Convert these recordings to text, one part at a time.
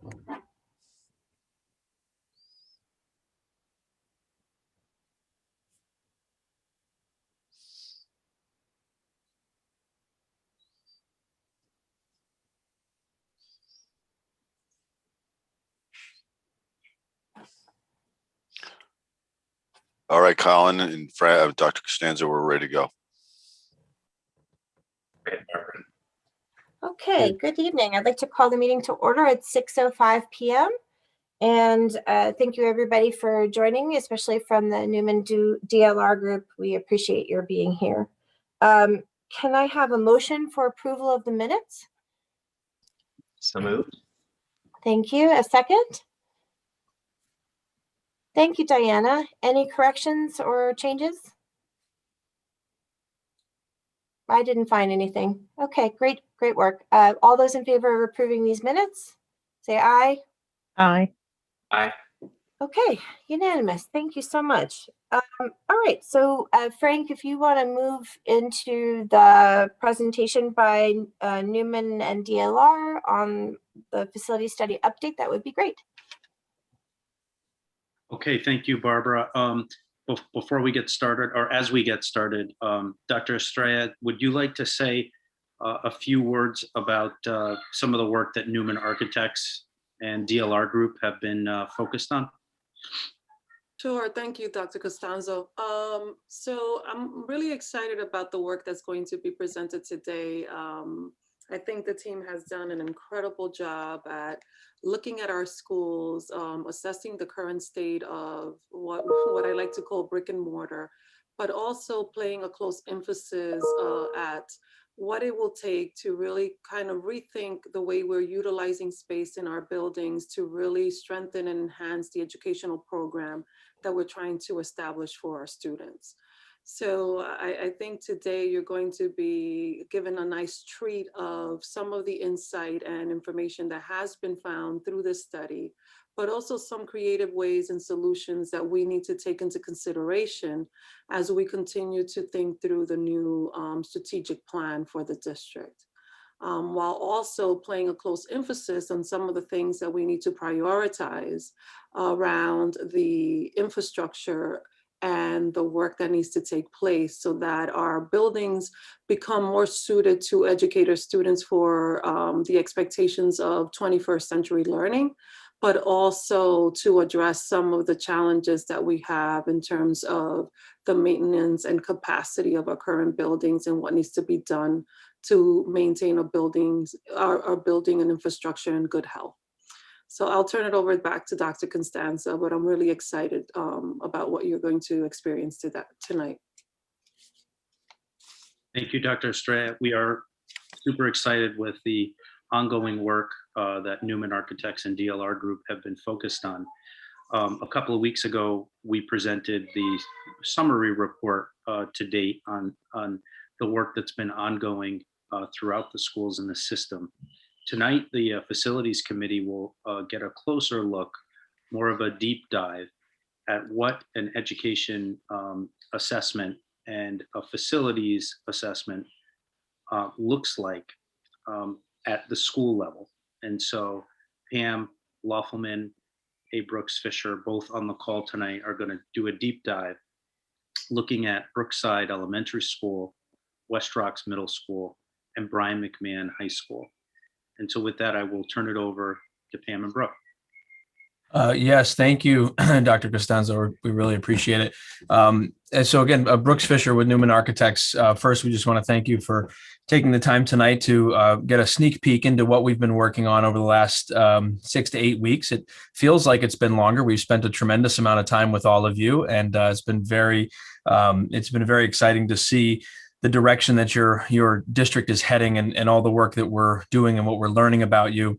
All right, Colin and Dr. Costanzo, we're ready to go. Okay, good evening. I'd like to call the meeting to order at 6:05 p.m. And thank you everybody for joining, especially from the Newman DLR group. We appreciate your being here. Can I have a motion for approval of the minutes? So moved. Thank you. A second? Thank you, Diana. Any corrections or changes? I didn't find anything. Okay, great work. All those in favor of approving these minutes, say aye. Aye. Aye. Okay, unanimous. Thank you so much. All right, so Frank, if you want to move into the presentation by Newman and DLR on the facility study update, that would be great. Okay, thank you, Barbara. Before we get started, or as we get started, Dr. Estrella, would you like to say a few words about some of the work that Newman Architects and DLR Group have been focused on? Sure, thank you, Dr. Costanzo. So I'm really excited about the work that's going to be presented today. I think the team has done an incredible job at looking at our schools, assessing the current state of what I like to call brick and mortar, but also playing a close emphasis at what it will take to really kind of rethink the way we're utilizing space in our buildings to really strengthen and enhance the educational program that we're trying to establish for our students. So I think today you're going to be given a nice treat of some of the insight and information that has been found through this study, but also some creative ways and solutions that we need to take into consideration as we continue to think through the new strategic plan for the district. While also playing a close emphasis on some of the things that we need to prioritize around the infrastructure and the work that needs to take place so that our buildings become more suited to educate our students for the expectations of 21st century learning, but also to address some of the challenges that we have in terms of the maintenance and capacity of our current buildings and what needs to be done to maintain our building and infrastructure in good health. So I'll turn it over back to Dr. Costanzo, but I'm really excited about what you're going to experience tonight. Thank you, Dr. Estrella. We are super excited with the ongoing work that Newman Architects and DLR Group have been focused on. A couple of weeks ago, we presented the summary report to date on the work that's been ongoing throughout the schools in the system. Tonight, the Facilities Committee will get a closer look, more of a deep dive at what an education assessment and a facilities assessment looks like at the school level. And so Pam Laufelman, A. Brooks Fisher, both on the call tonight, are going to do a deep dive looking at Brookside Elementary School, West Rocks Middle School, and Brian McMahon High School. And so with that, I will turn it over to Pam and Brooke. Yes, thank you, Dr. Costanzo. We really appreciate it. And so again, Brooks Fisher with Newman Architects. First, we just want to thank you for taking the time tonight to get a sneak peek into what we've been working on over the last 6 to 8 weeks. It feels like it's been longer. We've spent a tremendous amount of time with all of you, and it's been very exciting to see the direction that your district is heading, and all the work that we're doing and what we're learning about you.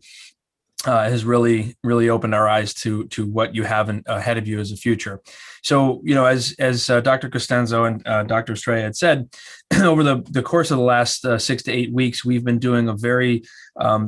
Has really opened our eyes to what you have ahead of you as a future. So, as Dr. Costanzo and Dr. Estrella had said, over the course of the last 6 to 8 weeks, we've been doing a very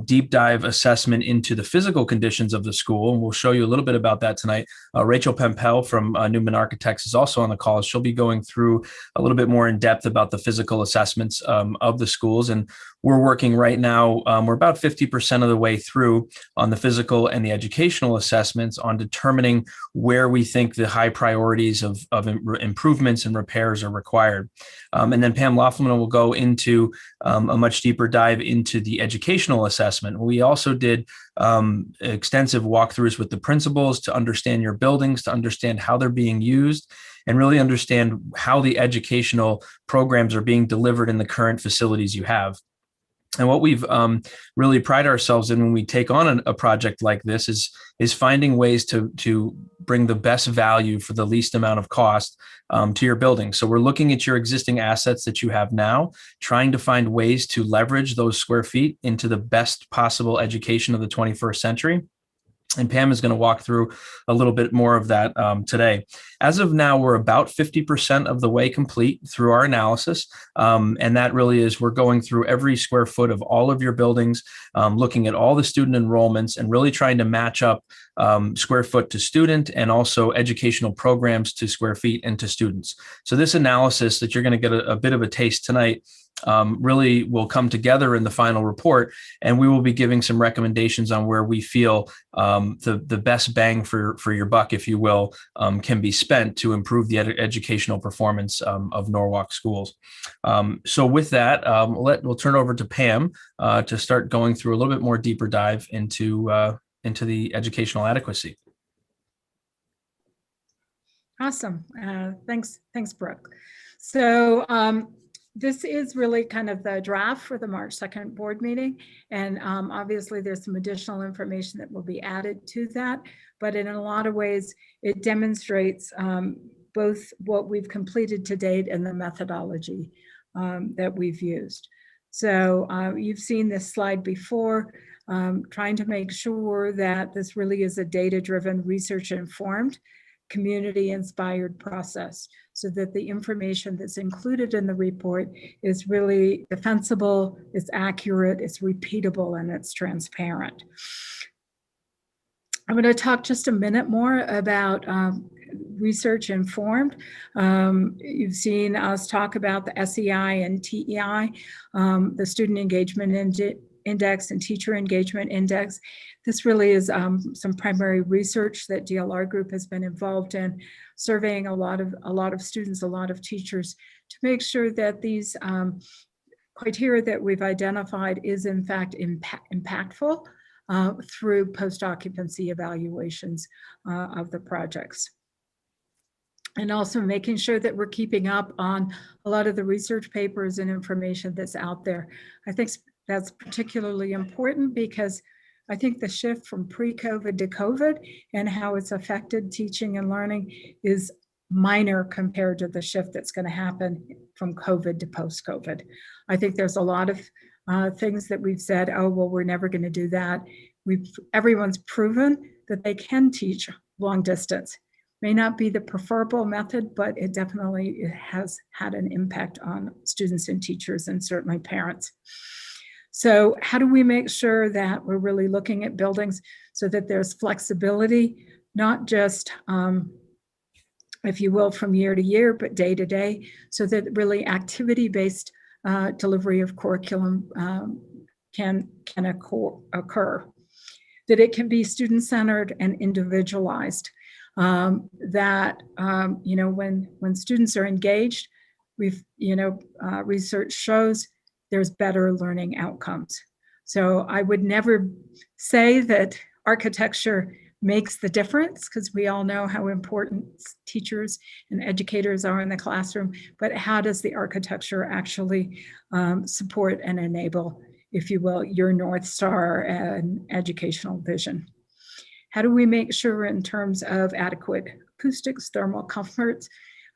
deep dive assessment into the physical conditions of the school. And we'll show you a little bit about that tonight. Rachel Pempel from Newman Architects is also on the call. She'll be going through a little bit more in depth about the physical assessments of the schools. And we're working right now, we're about 50% of the way through on the physical and the educational assessments on determining where we think the high priorities of improvements and repairs are required. And then Pam Loeffman will go into a much deeper dive into the educational assessment. We also did extensive walkthroughs with the principals to understand your buildings, to understand how they're being used, and really understand how the educational programs are being delivered in the current facilities you have. And what we've really pride ourselves in when we take on a project like this is finding ways to bring the best value for the least amount of cost to your building. So we're looking at your existing assets that you have now, trying to find ways to leverage those square feet into the best possible education of the 21st century. And Pam is going to walk through a little bit more of that today. As of now, we're about 50% of the way complete through our analysis. And that really is, we're going through every square foot of all of your buildings, looking at all the student enrollments and really trying to match up square foot to student and also educational programs to square feet and to students. So this analysis that you're going to get a bit of a taste tonight really will come together in the final report, and we will be giving some recommendations on where we feel the best bang for your buck, if you will, can be spent to improve the educational performance of Norwalk schools. So with that, we'll turn over to Pam to start going through a little bit more deeper dive into the educational adequacy. Awesome. Thanks, Brooke. So this is really kind of the draft for the March 2nd board meeting. And obviously there's some additional information that will be added to that. But in a lot of ways, it demonstrates both what we've completed to date and the methodology that we've used. So you've seen this slide before, trying to make sure that this really is a data-driven, research-informed, community-inspired process, so that the information that's included in the report is really defensible, it's accurate, it's repeatable, and it's transparent. I'm going to talk just a minute more about research informed. You've seen us talk about the SEI and TEI, the Student Engagement Index and Teacher Engagement Index. This really is some primary research that DLR Group has been involved in, surveying a lot of students, a lot of teachers, to make sure that these criteria that we've identified is in fact impactful through post-occupancy evaluations of the projects. And also making sure that we're keeping up on a lot of the research papers and information that's out there. I think that's particularly important because I think the shift from pre-COVID to COVID and how it's affected teaching and learning is minor compared to the shift that's going to happen from COVID to post-COVID. I think there's a lot of things that we've said, oh, well, we're never going to do that. Everyone's proven that they can teach long distance. May not be the preferable method, but it definitely has had an impact on students and teachers and certainly parents. So how do we make sure that we're really looking at buildings so that there's flexibility, not just, if you will, from year to year, but day to day, so that really activity-based delivery of curriculum can occur, that it can be student-centered and individualized, that when students are engaged, research shows there's better learning outcomes. So I would never say that architecture makes the difference, because we all know how important teachers and educators are in the classroom, but how does the architecture actually support and enable, if you will, your North Star and educational vision? How do we make sure in terms of adequate acoustics, thermal comforts?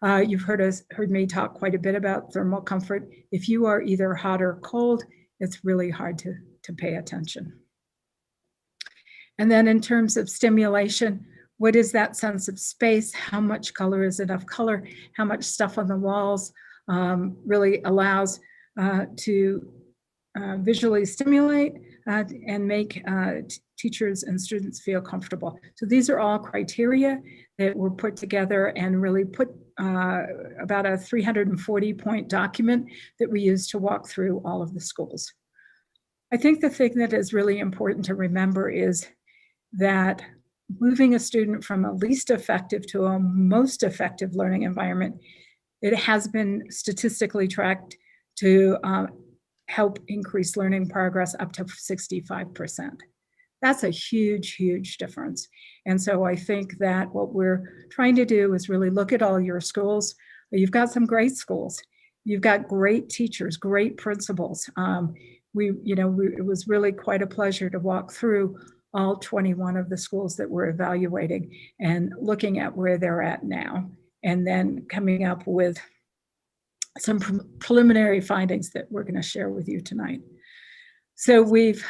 You've heard me talk quite a bit about thermal comfort. If you are either hot or cold, it's really hard to pay attention. And then in terms of stimulation, what is that sense of space? How much color is enough color? How much stuff on the walls? really allows to visually stimulate and make teachers and students feel comfortable. So these are all criteria that were put together and really put about a 340-point document that we use to walk through all of the schools. I think the thing that is really important to remember is that moving a student from a least effective to a most effective learning environment, it has been statistically tracked to help increase learning progress up to 65%. That's a huge, huge difference. And so I think that what we're trying to do is really look at all your schools. You've got some great schools. You've got great teachers, great principals. It was really quite a pleasure to walk through all 21 of the schools that we're evaluating and looking at where they're at now, and then coming up with some preliminary findings that we're going to share with you tonight. So we've,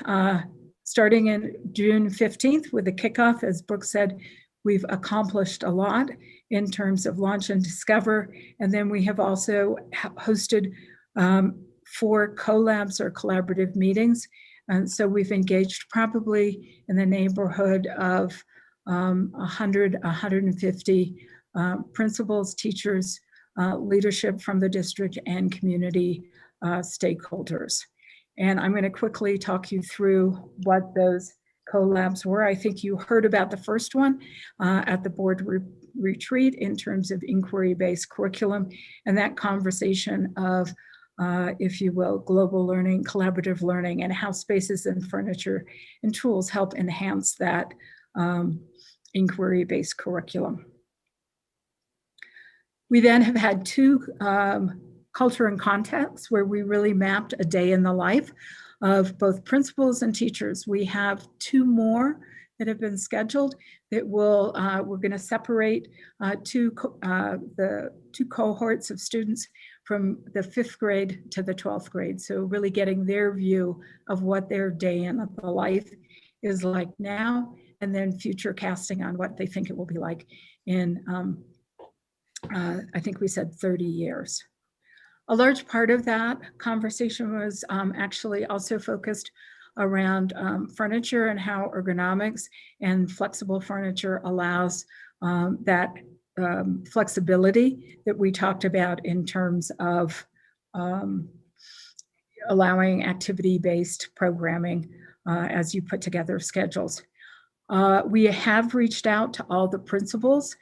starting in June 15th with the kickoff, as Brooke said, we've accomplished a lot in terms of launch and discover. And then we have also hosted 4 collabs or collaborative meetings. And so we've engaged probably in the neighborhood of 100, 150 principals, teachers, leadership from the district, and community stakeholders. And I'm going to quickly talk you through what those collabs were. I think you heard about the first one at the board retreat in terms of inquiry-based curriculum and that conversation of, if you will, global learning, collaborative learning, and how spaces and furniture and tools help enhance that inquiry-based curriculum. We then have had 2 culture and context where we really mapped a day in the life of both principals and teachers. We have 2 more that have been scheduled that will, we're going to separate the 2 cohorts of students from the 5th grade to the 12th grade. So really getting their view of what their day in the life is like now, and then future casting on what they think it will be like in, I think we said 30 years. A large part of that conversation was actually also focused around furniture and how ergonomics and flexible furniture allows that flexibility that we talked about in terms of allowing activity-based programming as you put together schedules. We have reached out to all the principals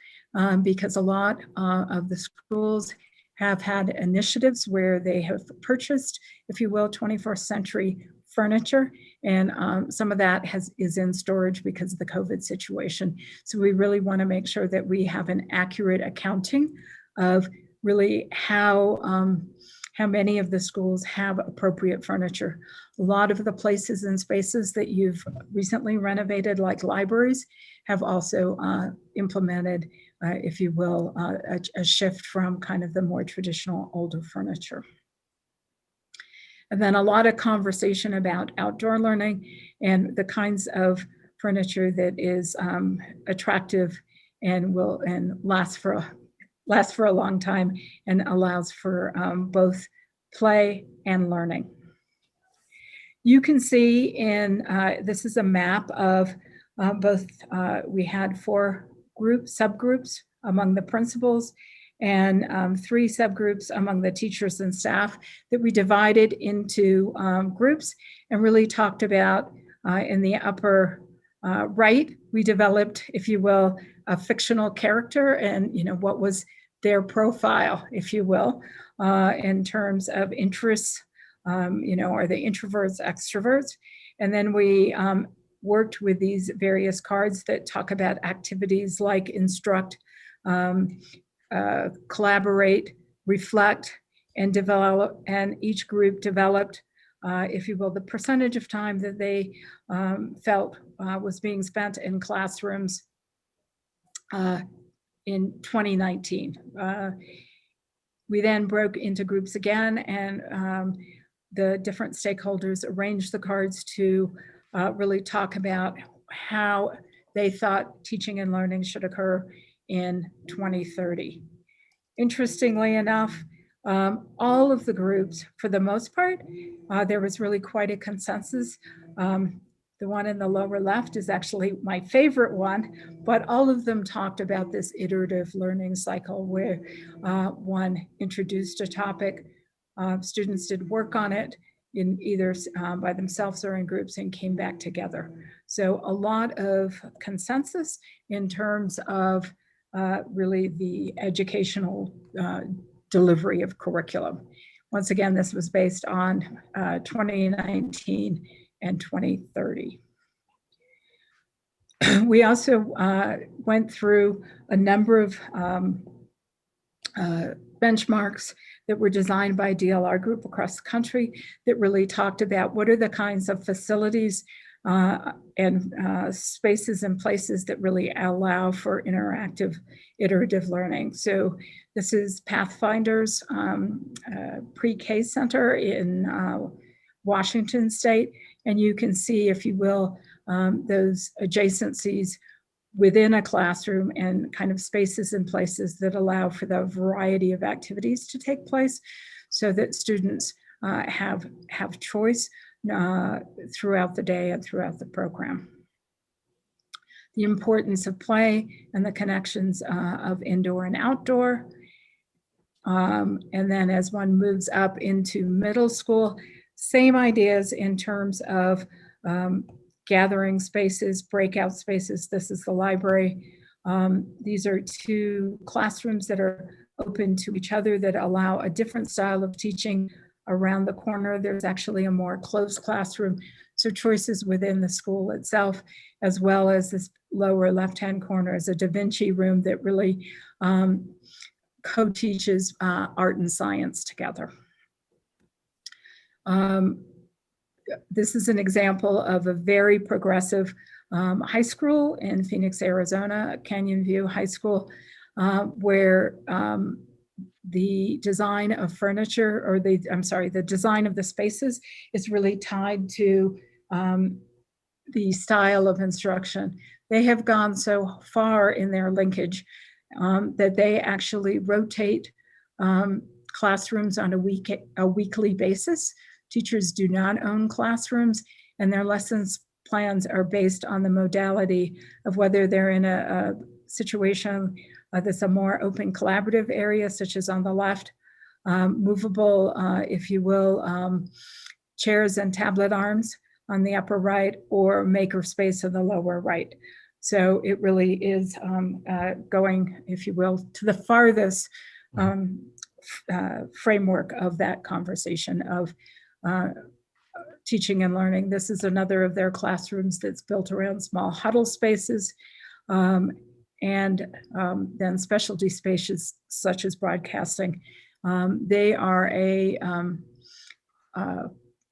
because a lot of the schools have had initiatives where they have purchased, if you will, 21st century furniture, and some of that is in storage because of the COVID situation. So we really want to make sure that we have an accurate accounting of really how many of the schools have appropriate furniture. A lot of the places and spaces that you've recently renovated, like libraries, have also implemented, if you will, a shift from kind of the more traditional older furniture. And then a lot of conversation about outdoor learning and the kinds of furniture that is attractive and will last for a long time and allows for both play and learning. You can see in, this is a map of both, we had 4 subgroups among the principals and 3 subgroups among the teachers and staff that we divided into groups and really talked about in the upper right, we developed, if you will, a fictional character and, what was their profile, if you will, in terms of interests, are they introverts, extroverts? And then we worked with these various cards that talk about activities like instruct, collaborate, reflect, and develop, and each group developed, if you will, the percentage of time that they felt was being spent in classrooms in 2019. We then broke into groups again, and the different stakeholders arranged the cards to really talk about how they thought teaching and learning should occur in 2030. Interestingly enough, All of the groups, for the most part, there was really quite a consensus. The one in the lower left is actually my favorite one, but all of them talked about this iterative learning cycle where one introduced a topic, students did work on it in either by themselves or in groups and came back together. So a lot of consensus in terms of really the educational delivery of curriculum. Once again, this was based on 2019 and 2030. We also went through a number of benchmarks that were designed by DLR Group across the country that really talked about what are the kinds of facilities and spaces and places that really allow for interactive, iterative learning. So this is Pathfinder's pre-K center in Washington State. And you can see, if you will, those adjacencies within a classroom and kind of spaces and places that allow for the variety of activities to take place so that students have choice throughout the day and throughout the program. The importance of play and the connections of indoor and outdoor. And then as one moves up into middle school, same ideas in terms of gathering spaces, breakout spaces. This is the library. These are two classrooms that are open to each other that allow a different style of teaching. Around the corner, there's actually a more closed classroom. So choices within the school itself, as well as this lower left-hand corner is a Da Vinci room that really co-teaches art and science together. This is an example of a very progressive high school in Phoenix, Arizona, Canyon View High School, where the design of furniture, or the design of the spaces is really tied to the style of instruction. They have gone so far in their linkage that they actually rotate classrooms on a weekly basis. Teachers do not own classrooms, and their lessons plans are based on the modality of whether they're in a situation that's a more open collaborative area, such as on the left, movable, if you will, chairs and tablet arms on the upper right, or maker space in the lower right. So it really is going, if you will, to the farthest framework of that conversation of teaching and learning. This is another of their classrooms that's built around small huddle spaces, and then specialty spaces such as broadcasting. They are an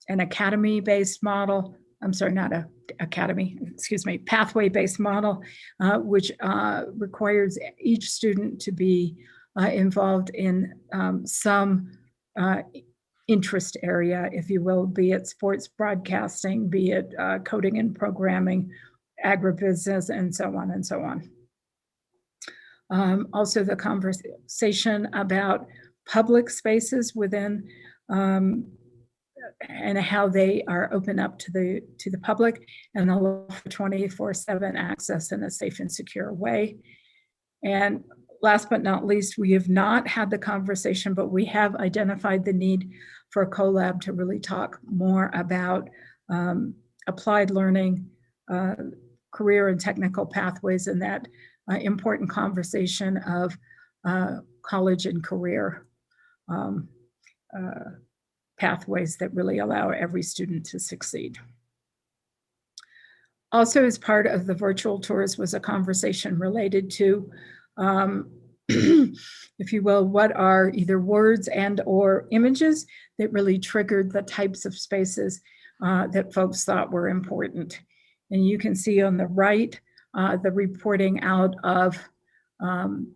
academy-based model. I'm sorry, not a academy, excuse me, pathway-based model, which requires each student to be involved in some interest area, if you will, be it sports broadcasting, be it coding and programming, agribusiness, and so on and so on. Also the conversation about public spaces within and how they are open up to the public and allow for 24/7 access in a safe and secure way. And last but not least, we have not had the conversation, but we have identified the need for a collab to really talk more about applied learning, career and technical pathways, and that important conversation of college and career pathways that really allow every student to succeed. Also, as part of the virtual tours was a conversation related to, if you will, what are either words and or images that really triggered the types of spaces that folks thought were important. And you can see on the right, the reporting out of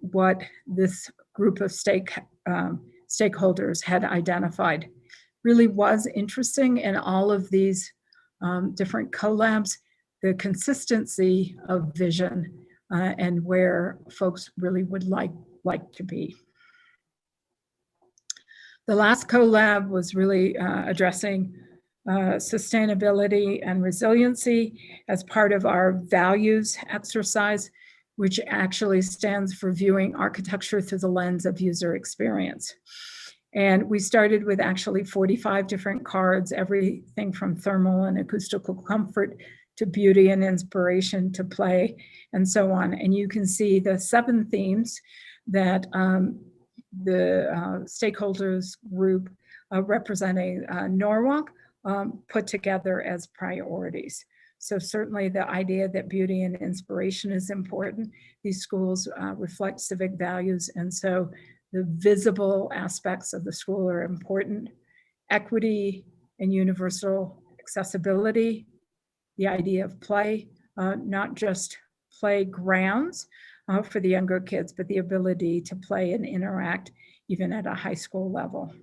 what this group of stakeholders had identified. Really was interesting in all of these different collabs, the consistency of vision and where folks really would like to be. The last collab was really addressing sustainability and resiliency as part of our values exercise, which actually stands for viewing architecture through the lens of user experience. And we started with actually 45 different cards, everything from thermal and acoustical comfort to beauty and inspiration to play and so on. And you can see the 7 themes that the stakeholders group representing Norwalk put together as priorities. So certainly the idea that beauty and inspiration is important. These schools reflect civic values, and so the visible aspects of the school are important. Equity and universal accessibility, the idea of play, not just playgrounds for the younger kids, but the ability to play and interact even at a high school level.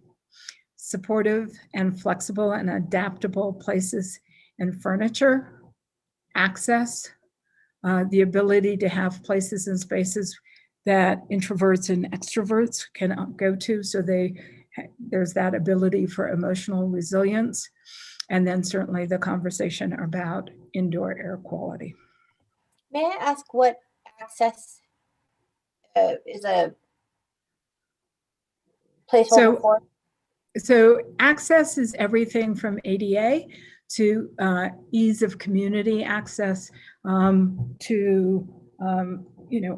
Supportive and flexible and adaptable places and furniture, access, the ability to have places and spaces that introverts and extroverts can go to, so there's that ability for emotional resilience, and then certainly the conversation about indoor air quality. May I ask what access is a placeholder for? So access is everything from ADA to ease of community access to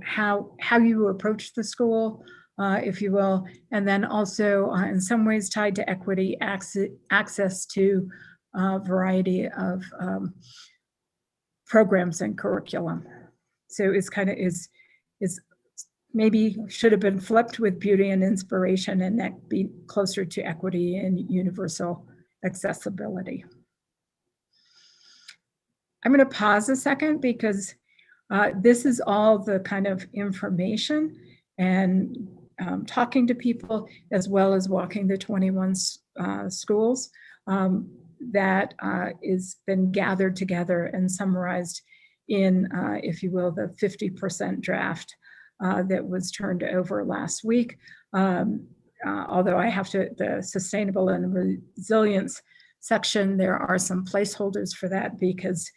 how you approach the school, if you will, and then also in some ways tied to equity, access to a variety of programs and curriculum. So it's kind of is maybe should have been flipped with beauty and inspiration and that be closer to equity and universal accessibility. I'm going to pause a second because this is all the kind of information and talking to people as well as walking the 21 schools that is been gathered together and summarized in, if you will, the 50% draft that was turned over last week. Although I have to, the sustainable and resilience section, there are some placeholders for that because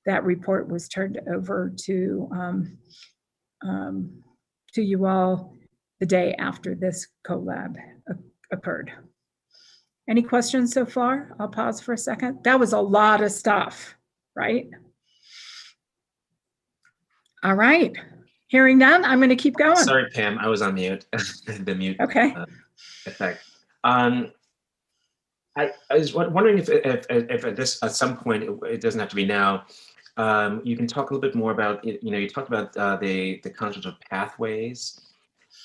that report was turned over to you all the day after this collab occurred. Any questions so far? I'll pause for a second. That was a lot of stuff, right? All right. Hearing none, I'm going to keep going. Sorry, Pam, I was on mute. The mute Okay. effect. I was wondering if this at some point, it doesn't have to be now, you can talk a little bit more about, you talked about the concept of pathways,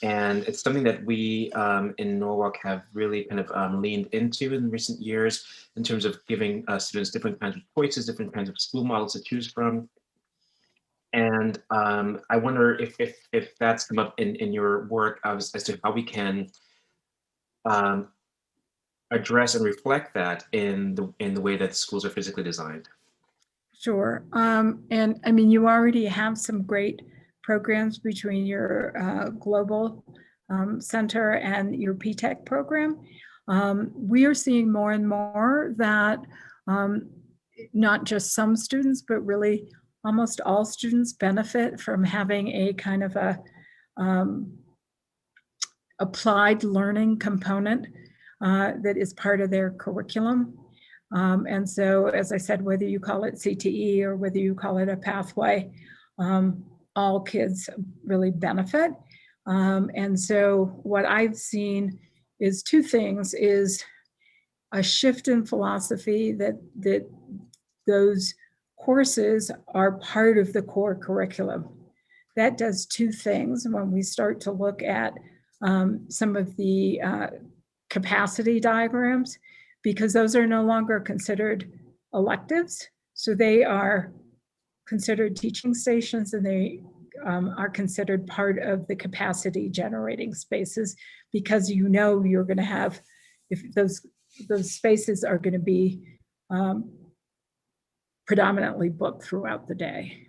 and it's something that we in Norwalk have really kind of leaned into in recent years in terms of giving students different kinds of choices, different kinds of school models to choose from. And I wonder if that's come up in your work as to how we can address and reflect that in the way that schools are physically designed. Sure. And I mean, you already have some great programs between your global center and your PTech program. We are seeing more and more that not just some students, but really almost all students benefit from having a kind of a applied learning component that is part of their curriculum. And so, as I said, whether you call it CTE or whether you call it a pathway, all kids really benefit. And so what I've seen is 2 things, is a shift in philosophy that those courses are part of the core curriculum. That does 2 things when we start to look at some of the capacity diagrams, because those are no longer considered electives. So they are considered teaching stations, and they are considered part of the capacity generating spaces, because you're going to have, if those spaces are going to be predominantly booked throughout the day.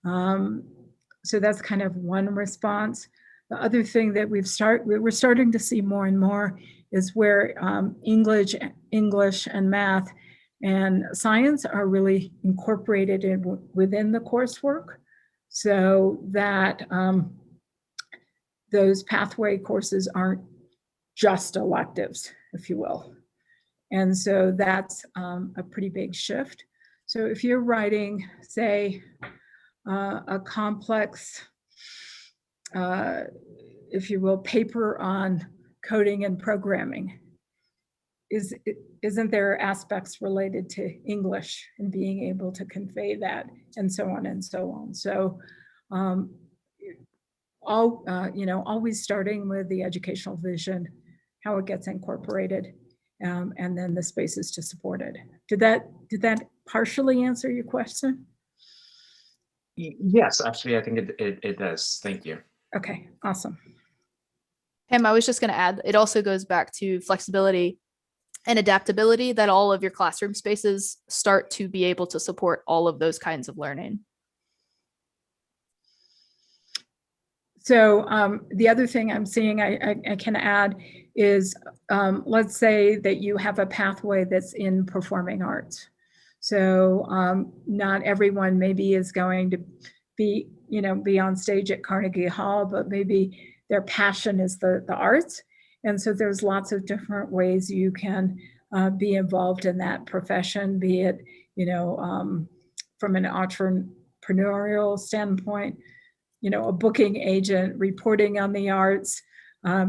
So that's kind of one response. The other thing that we're starting to see more and more is where English and math and science are really incorporated within the coursework, so that those pathway courses aren't just electives, if you will. And so that's a pretty big shift. So if you're writing, say, a complex, if you will, paper on coding and programming, isn't there aspects related to English and being able to convey that, and so on and so on. So always starting with the educational vision, how it gets incorporated, and then the spaces to support it. Did that partially answer your question? Yes, actually, I think it does. Thank you. Okay, awesome. Pam, I was just going to add, it also goes back to flexibility and adaptability, that all of your classroom spaces start to be able to support all of those kinds of learning. So the other thing I'm seeing I can add is, let's say that you have a pathway that's in performing arts. So not everyone maybe is going to be on stage at Carnegie Hall, but maybe their passion is the arts. And so there's lots of different ways you can be involved in that profession, be it, from an entrepreneurial standpoint, a booking agent, reporting on the arts,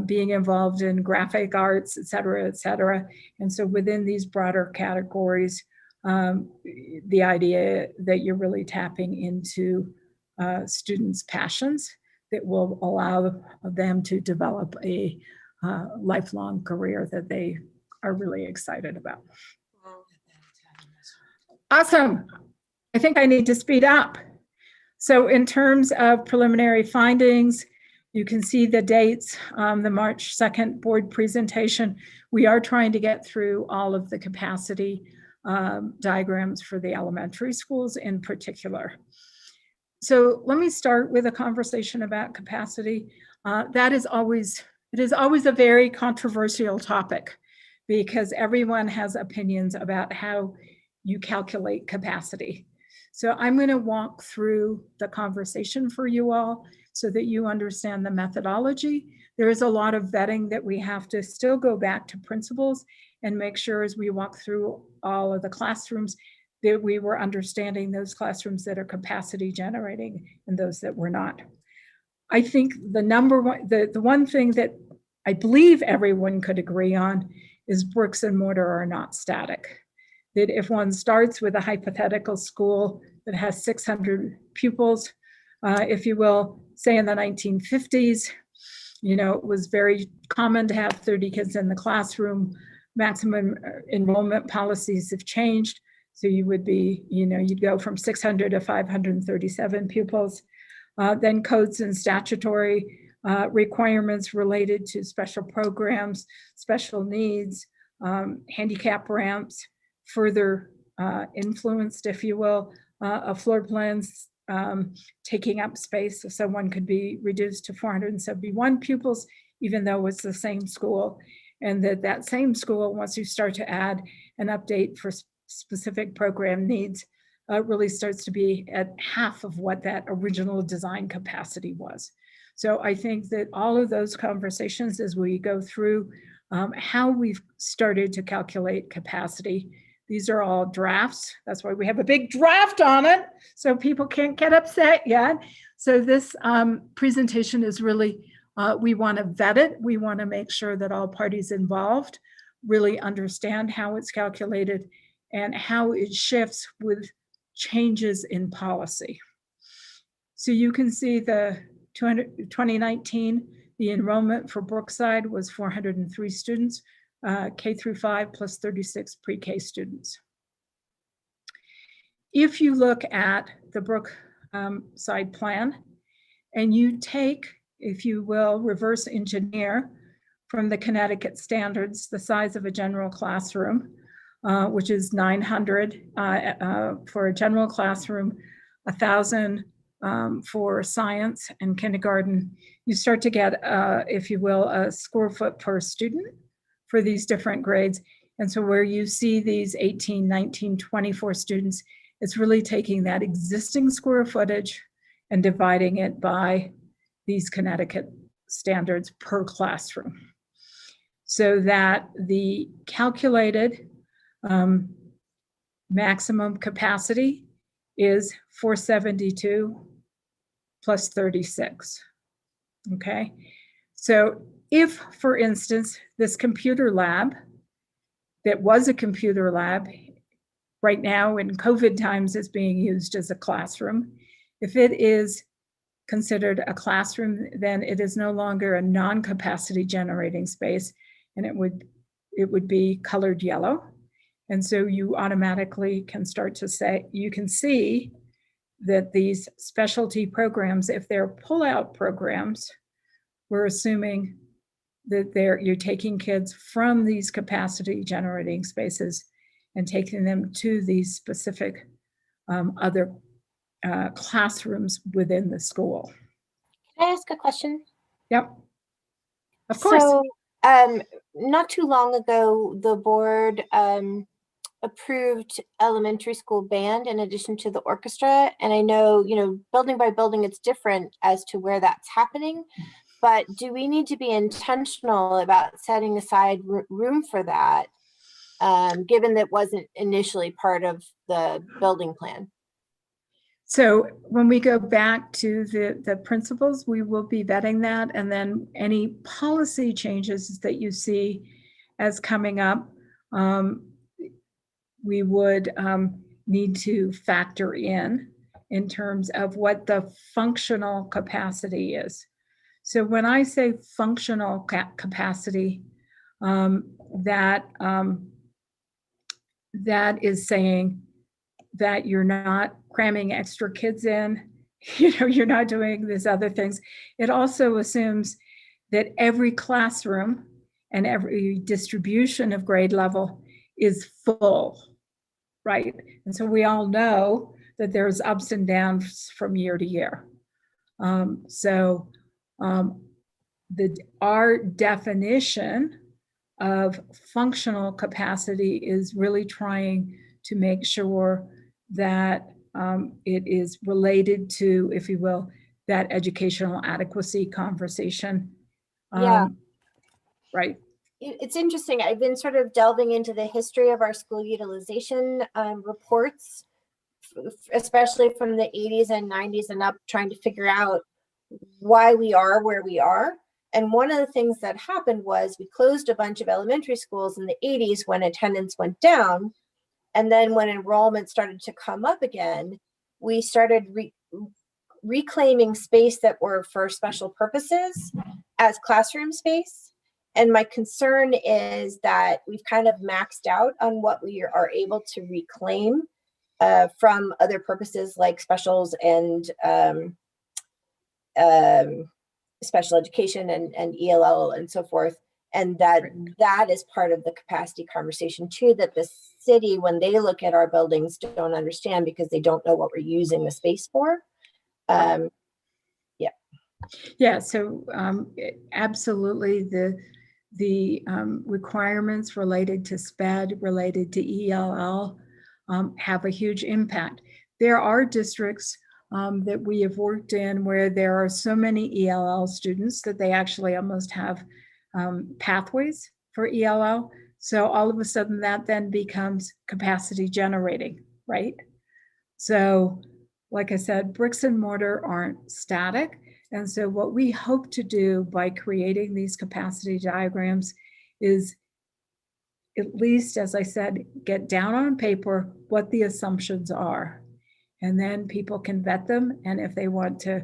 being involved in graphic arts, et cetera, et cetera. And so within these broader categories, the idea that you're really tapping into students' passions that will allow them to develop a lifelong career that they are really excited about. Awesome. I think I need to speed up. So in terms of preliminary findings, you can see the dates, the March 2nd board presentation. We are trying to get through all of the capacity diagrams for the elementary schools in particular. So let me start with a conversation about capacity. It is always a very controversial topic, because everyone has opinions about how you calculate capacity. So I'm going to walk through the conversation for you all so that you understand the methodology. There is a lot of vetting that we have to still go back to principals and make sure, as we walk through all of the classrooms, that we were understanding those classrooms that are capacity generating and those that were not. I think the one thing that I believe everyone could agree on is bricks and mortar are not static. That if one starts with a hypothetical school that has 600 pupils, if you will, say in the 1950s, it was very common to have 30 kids in the classroom. Maximum enrollment policies have changed. So you would be, you'd go from 600 to 537 pupils. Then codes and statutory requirements related to special programs, special needs, handicap ramps, further influenced, if you will, floor plans taking up space. So someone could be reduced to 471 pupils, even though it's the same school. And that same school, once you start to add an update for specific program needs, really starts to be at half of what that original design capacity was. So I think that all of those conversations, as we go through how we've started to calculate capacity, these are all drafts. That's why we have a big draft on it, so people can't get upset yet. So this presentation is really, we want to vet it. We want to make sure that all parties involved really understand how it's calculated and how it shifts with changes in policy. So you can see the 2019, the enrollment for Brookside was 403 students, K through 5 plus 36 pre-K students. If you look at the Brookside plan and you take, if you will, reverse engineer from the Connecticut standards, the size of a general classroom, which is 900 for a general classroom, 1,000 for science and kindergarten, you start to get, if you will, a square foot per student for these different grades. And so where you see these 18, 19, 24 students, it's really taking that existing square footage and dividing it by these Connecticut standards per classroom, so that the calculated maximum capacity is 472 plus 36. Okay, so if, for instance, this computer lab that was a computer lab right now in COVID times is being used as a classroom, if it is considered a classroom, then it is no longer a non-capacity generating space, and it would be colored yellow. And so you automatically can start to say, you can see that these specialty programs, if they're pull-out programs, we're assuming that you're taking kids from these capacity generating spaces and taking them to these specific other classrooms within the school. Can I ask a question? Yep, of course. So, not too long ago, the board approved elementary school band in addition to the orchestra. And I know, building by building, it's different as to where that's happening. But do we need to be intentional about setting aside room for that, given that wasn't initially part of the building plan? So when we go back to the principles, we will be vetting that, and then any policy changes that you see as coming up, we would need to factor in terms of what the functional capacity is. So when I say functional capacity, that is saying that you're not cramming extra kids in, you're not doing these other things. It also assumes that every classroom and every distribution of grade level is full, right? And so we all know that there's ups and downs from year to year. Our definition of functional capacity is really trying to make sure that it is related to, if you will, that educational adequacy conversation. Yeah. Right. It's interesting. I've been sort of delving into the history of our school utilization reports, especially from the 80s and 90s and up, trying to figure out why we are where we are. And one of the things that happened was we closed a bunch of elementary schools in the 80s when attendance went down. And then when enrollment started to come up again, we started reclaiming space that were for special purposes as classroom space. And my concern is that we've kind of maxed out on what we are able to reclaim from other purposes like specials and special education and ELL and so forth. And that is part of the capacity conversation too, that the city, when they look at our buildings, don't understand because they don't know what we're using the space for. Yeah, so absolutely the requirements related to SPED, related to ELL have a huge impact. There are districts that we have worked in where there are so many ELL students that they actually almost have pathways for ELL. So all of a sudden that then becomes capacity generating, right? So like I said, bricks and mortar aren't static. And so what we hope to do by creating these capacity diagrams is, at least, as I said, get down on paper what the assumptions are. And then people can vet them. And if they want to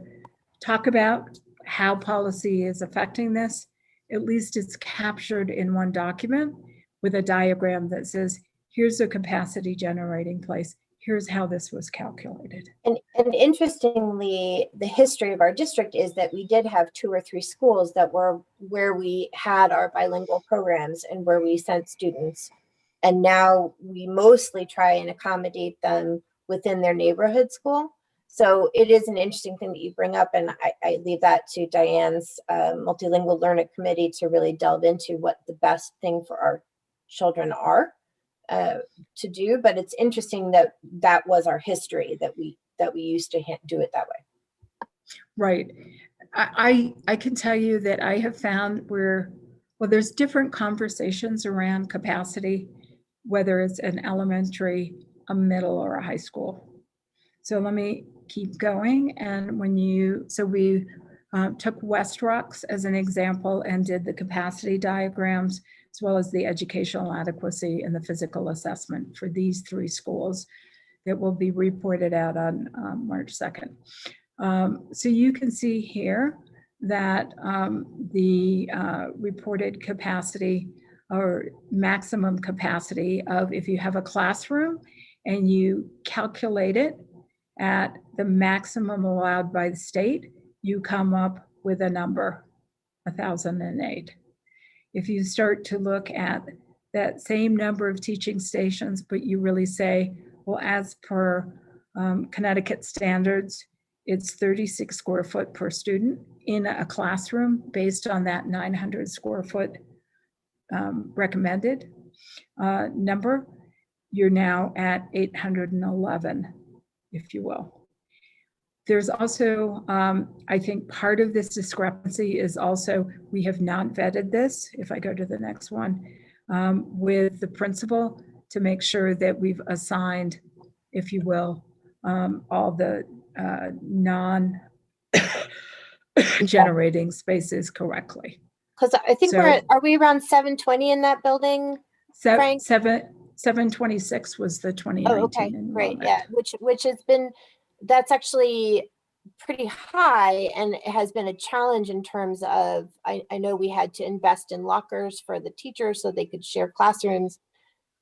talk about how policy is affecting this, at least it's captured in one document with a diagram that says, here's a capacity generating place. Here's how this was calculated. And interestingly, the history of our district is that we did have 2 or 3 schools that were where we had our bilingual programs and where we sent students. And now we mostly try and accommodate them within their neighborhood school. So it is an interesting thing that you bring up, and I leave that to Diane's multilingual learning committee to really delve into what the best thing for our children are to do. But it's interesting that that was our history, that we used to do it that way. Right. I can tell you that I have found there's different conversations around capacity, whether it's an elementary, a middle, or a high school. So let me keep going. And we took West Rocks as an example and did the capacity diagrams, as well as the educational adequacy and the physical assessment for these 3 schools that will be reported out on March 2nd. So you can see here that the reported capacity or maximum capacity of, if you have a classroom and you calculate it at the maximum allowed by the state, you come up with a number, 1,008. If you start to look at that same number of teaching stations, but you really say, well, as per Connecticut standards, it's 36 square foot per student in a classroom based on that 900 square foot recommended number, you're now at 811, if you will. There's also, I think part of this discrepancy is also, we have not vetted this, if I go to the next one, with the principal to make sure that we've assigned, if you will, all the non-generating spaces correctly. Because I think are we around 720 in that building? Frank? 726 was the 2019 Oh, okay, great, enrollment. yeah, which has been, that's actually pretty high, and it has been a challenge in terms of, I know we had to invest in lockers for the teachers so they could share classrooms.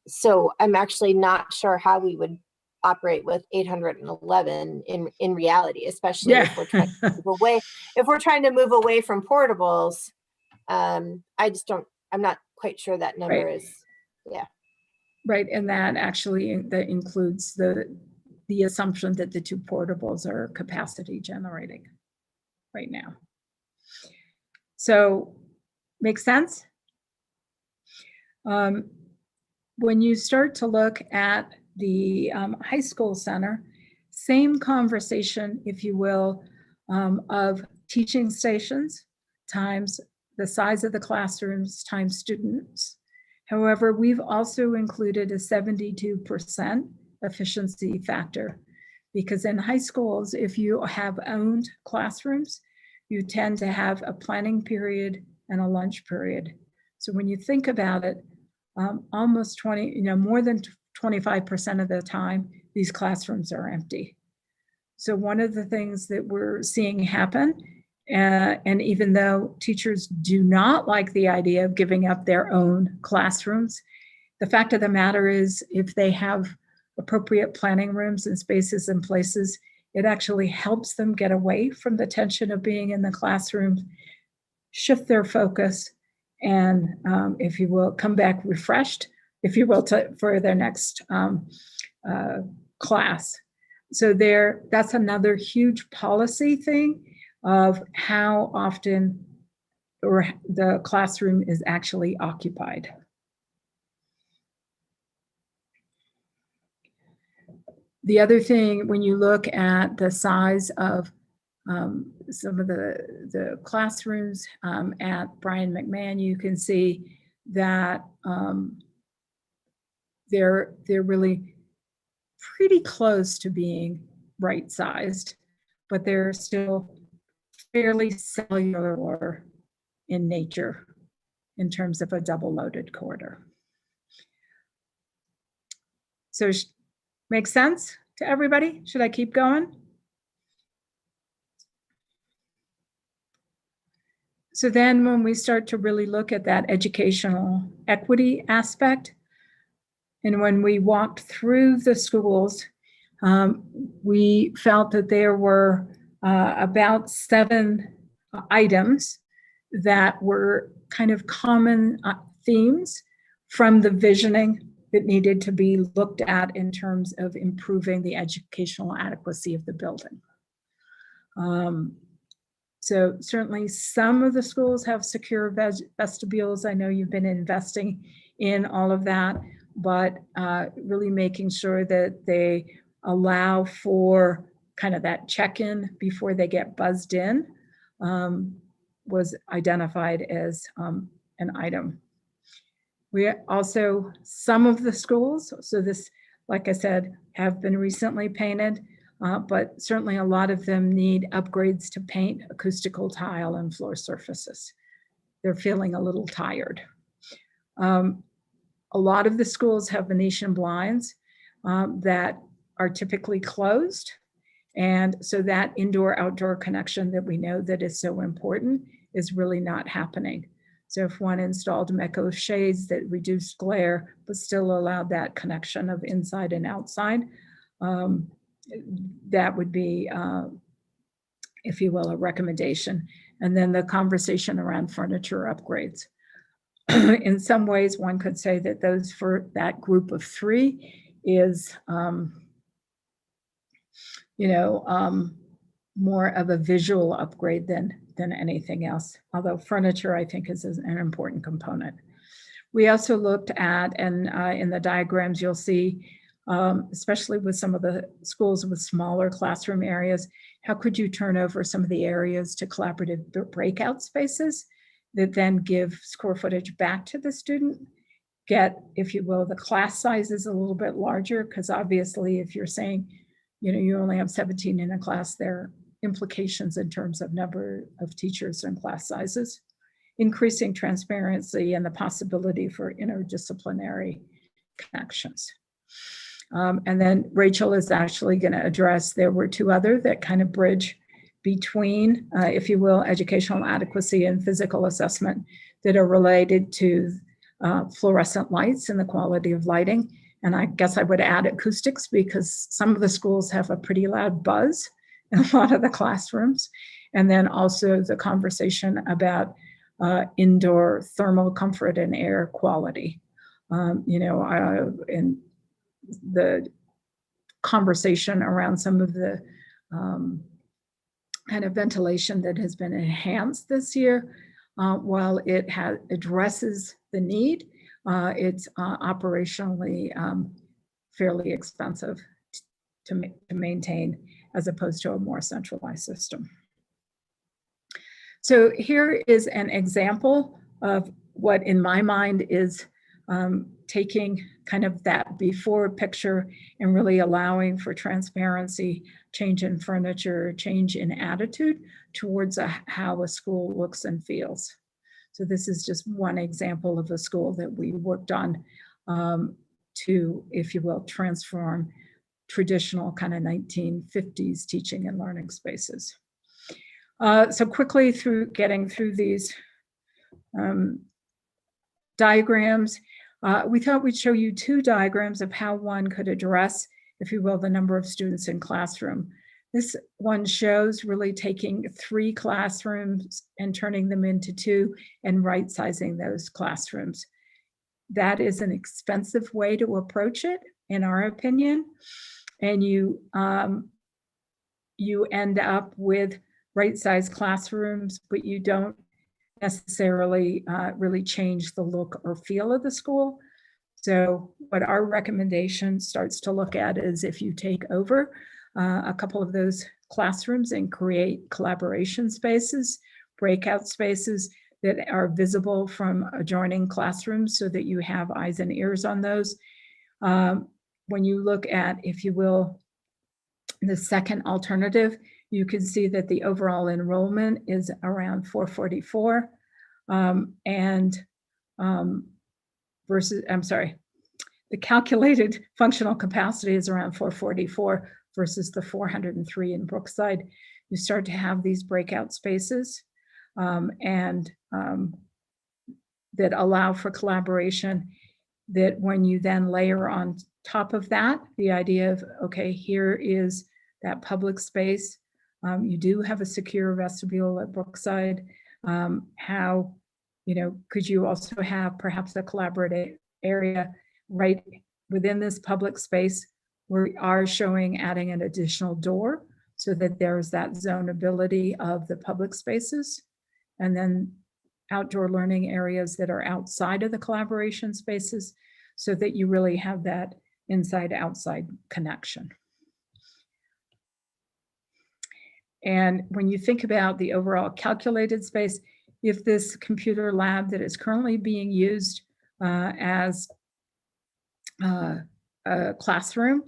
So I'm actually not sure how we would operate with 811 in reality, especially if we're trying to move away. If we're trying to move away from portables, I'm not quite sure that number is, yeah. Right, and that actually that includes the assumption that the 2 portables are capacity generating right now. So, makes sense? When you start to look at the high school center, same conversation, if you will, of teaching stations times the size of the classrooms times students. However, we've also included a 72% efficiency factor, because in high schools, if you have owned classrooms, you tend to have a planning period and a lunch period. So when you think about it, almost more than 25% of the time, these classrooms are empty. So one of the things that we're seeing happen, and even though teachers do not like the idea of giving up their own classrooms, the fact of the matter is, if they have appropriate planning rooms and spaces and places, it actually helps them get away from the tension of being in the classroom, shift their focus, and if you will, come back refreshed, if you will, for their next class. So that's another huge policy thing of how often or the classroom is actually occupied. The other thing, when you look at the size of some of the classrooms at Brian McMahon, you can see that they're really pretty close to being right-sized, but they're still fairly cellular in nature in terms of a double-loaded quarter. So make sense to everybody? Should I keep going? So then when we start to really look at that educational equity aspect, and when we walked through the schools, we felt that there were about 7 items that were kind of common themes from the visioning that needed to be looked at in terms of improving the educational adequacy of the building. So certainly some of the schools have secure vestibules. I know you've been investing in all of that, but really making sure that they allow for kind of that check-in before they get buzzed in was identified as an item. We also, some of the schools, so this, like I said, have been recently painted, but certainly a lot of them need upgrades to paint acoustical tile and floor surfaces. They're feeling a little tired. A lot of the schools have Venetian blinds that are typically closed. And so that indoor-outdoor connection that we know that is so important is really not happening. So if one installed Mecco shades that reduced glare, but still allowed that connection of inside and outside, that would be, if you will, a recommendation. And then the conversation around furniture upgrades. In some ways, one could say that those for that group of three is, more of a visual upgrade than anything else. Although furniture, I think, is an important component. We also looked at, and in the diagrams you'll see, especially with some of the schools with smaller classroom areas, how could you turn over some of the areas to collaborative breakout spaces that then give square footage back to the student, get, if you will, the class sizes a little bit larger, because obviously if you're saying, you only have 17 in a class, there are implications in terms of number of teachers and class sizes, increasing transparency and the possibility for interdisciplinary connections. And then Rachel is actually going to address, there were two other that kind of bridge between, if you will, educational adequacy and physical assessment that are related to fluorescent lights and the quality of lighting. And I guess I would add acoustics because some of the schools have a pretty loud buzz in a lot of the classrooms. And then also the conversation about indoor thermal comfort and air quality. In the conversation around some of the kind of ventilation that has been enhanced this year, while it addresses the need, it's operationally fairly expensive to maintain as opposed to a more centralized system. So here is an example of what in my mind is taking kind of that before picture and really allowing for transparency, change in furniture, change in attitude towards how a school looks and feels. So this is just one example of a school that we worked on to, if you will, transform traditional kind of 1950s teaching and learning spaces. So quickly getting through these diagrams, we thought we'd show you two diagrams of how one could address, if you will, the number of students in classroom. This one shows really taking 3 classrooms and turning them into 2 and right-sizing those classrooms. That is an expensive way to approach it, in our opinion. And you end up with right-sized classrooms, but you don't necessarily really change the look or feel of the school. So what our recommendation starts to look at is if you take over a couple of those classrooms and create collaboration spaces, breakout spaces that are visible from adjoining classrooms so that you have eyes and ears on those. When you look at, if you will, the second alternative, you can see that the overall enrollment is around 444 the calculated functional capacity is around 444 versus the 403 in Brookside. You start to have these breakout spaces that allow for collaboration, that when you then layer on top of that, the idea of, okay, here is that public space. You do have a secure vestibule at Brookside. How, could you also have perhaps a collaborative area right within this public space, we are showing adding an additional door so that there's that zonability of the public spaces. And then outdoor learning areas that are outside of the collaboration spaces so that you really have that inside-outside connection. And when you think about the overall calculated space, if this computer lab that is currently being used as a classroom,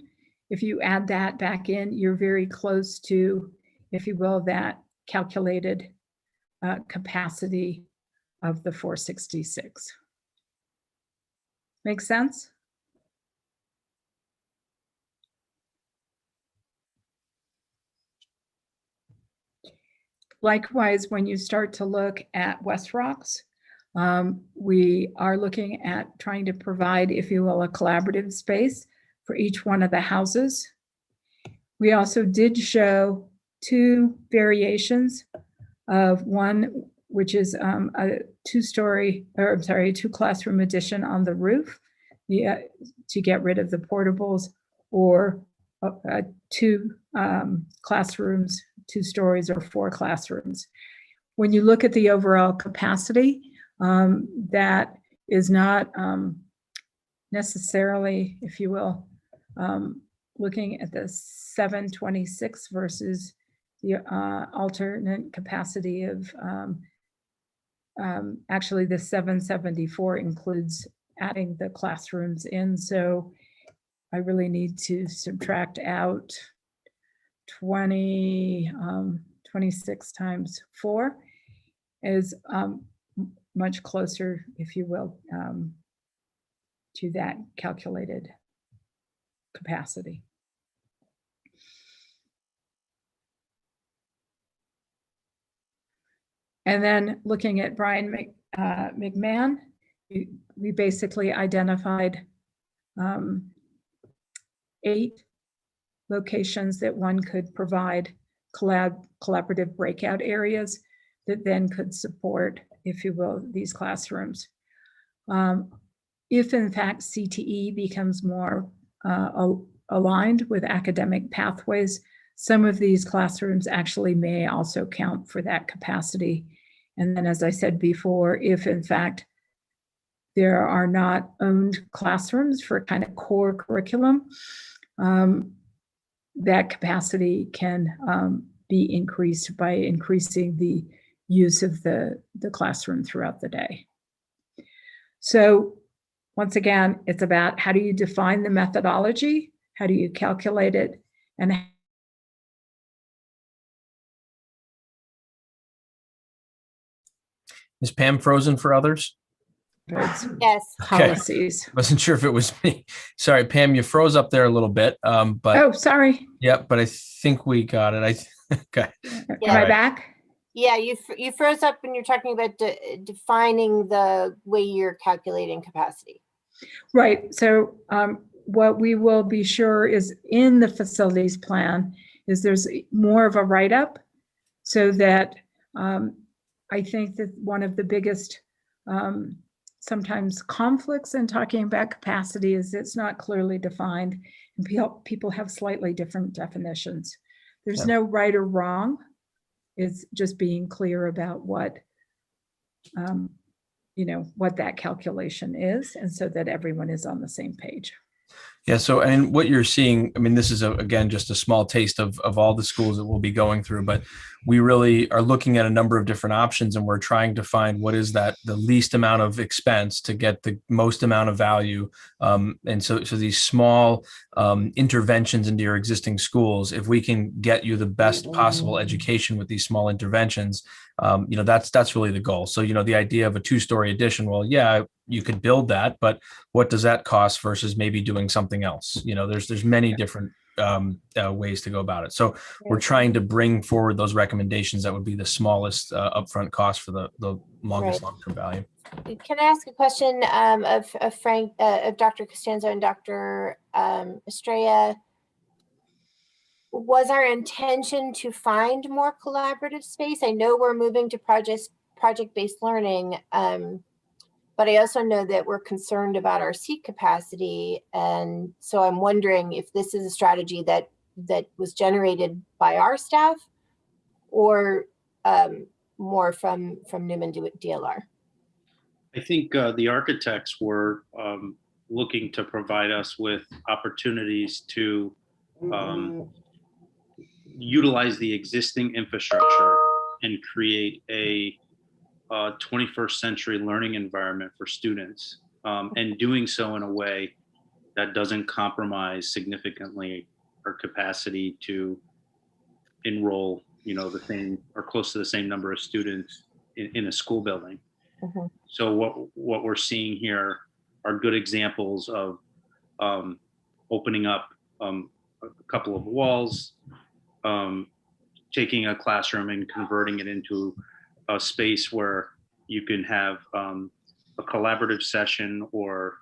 if you add that back in, you're very close to, if you will, that calculated capacity of the 466. Make sense? Likewise, when you start to look at West Rocks, we are looking at trying to provide, if you will, a collaborative space for each one of the houses. We also did show two variations of one, which is a two classroom addition on the roof to get rid of the portables, or two classrooms, 2 stories or 4 classrooms. When you look at the overall capacity, that is not necessarily, if you will, looking at the 726 versus the alternate capacity of actually the 774 includes adding the classrooms in. So I really need to subtract out 26 times 4 is much closer, if you will, to that calculated capacity. And then looking at Brian McMahon, we basically identified 8 locations that one could provide collaborative breakout areas that then could support, if you will, these classrooms. If in fact CTE becomes more aligned with academic pathways, some of these classrooms actually may also count for that capacity. And then, as I said before, if in fact there are not owned classrooms for kind of core curriculum, that capacity can be increased by increasing the use of the classroom throughout the day. So once again, it's about how do you define the methodology? How do you calculate it? And Is Pam frozen for others? Yes. Policies. Wasn't sure if it was me. Sorry, Pam, you froze up there a little bit. But oh, sorry. Yeah, but I think we got it. Okay. Yeah. Am I back? Yeah, you froze up when you're talking about defining the way you're calculating capacity. Right. So what we will be sure is in the facilities plan is there's more of a write-up, so that I think that one of the biggest sometimes conflicts in talking about capacity is it's not clearly defined, and people have slightly different definitions. There's no right or wrong. It's just being clear about what what that calculation is, and so that everyone is on the same page. Yeah. So, and what you're seeing, I mean, this is again just a small taste of all the schools that we'll be going through, but we really are looking at a number of different options, and we're trying to find what is that the least amount of expense to get the most amount of value. And so these small interventions into your existing schools, if we can get you the best possible education with these small interventions, that's really the goal. So, the idea of a 2-story addition, well, yeah, you could build that, but what does that cost versus maybe doing something else? There's many different ways to go about it. So we're trying to bring forward those recommendations that would be the smallest upfront cost for the longest long-term value. Can I ask a question of Frank, of Dr. Costanzo and Dr. Estrella? Was our intention to find more collaborative space? I know we're moving to project-based learning, but I also know that we're concerned about our seat capacity. And so I'm wondering if this is a strategy that was generated by our staff or more from Newman DLR. I think the architects were looking to provide us with opportunities to utilize the existing infrastructure and create a 21st century learning environment for students, and doing so in a way that doesn't compromise significantly our capacity to enroll, the same or close to the same number of students in a school building. Mm-hmm. So what we're seeing here are good examples of opening up a couple of walls, taking a classroom and converting it into a space where you can have a collaborative session or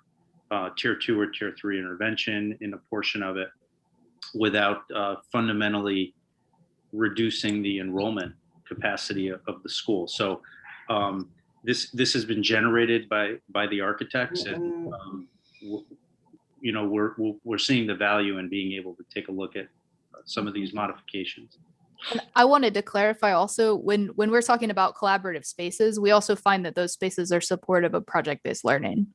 tier 2 or tier 3 intervention in a portion of it without fundamentally reducing the enrollment capacity of the school. So this has been generated by the architects, and we're seeing the value in being able to take a look at some of these modifications. And I wanted to clarify also, when we're talking about collaborative spaces, we also find that those spaces are supportive of project-based learning.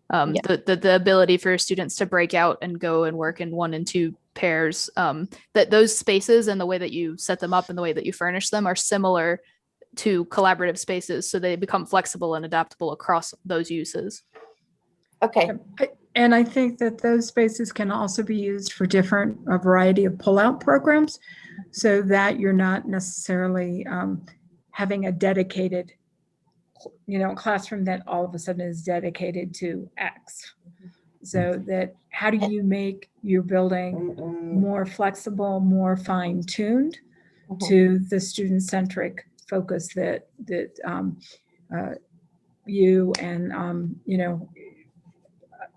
The ability for students to break out and go and work in 1 and 2 pairs, that those spaces and the way that you set them up and the way that you furnish them are similar to collaborative spaces, so they become flexible and adaptable across those uses. Okay. And I think that those spaces can also be used for a variety of pullout programs, so that you're not necessarily having a dedicated, classroom that all of a sudden is dedicated to X. So that how do you make your building more flexible, more fine-tuned to the student-centric focus that you and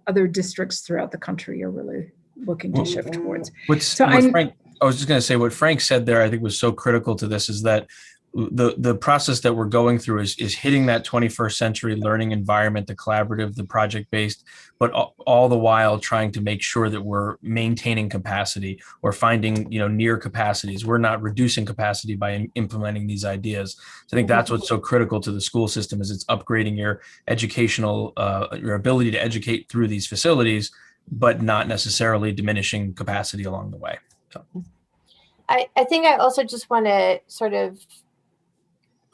other districts throughout the country are really looking to shift towards. I was just going to say, what Frank said there, I think was so critical to this, is that the process that we're going through is hitting that 21st century learning environment, the collaborative, the project-based, but all the while trying to make sure that we're maintaining capacity or finding, near capacities. We're not reducing capacity by implementing these ideas. So I think that's what's so critical to the school system, is it's upgrading your educational, your ability to educate through these facilities, but not necessarily diminishing capacity along the way. So. I think I also just want to sort of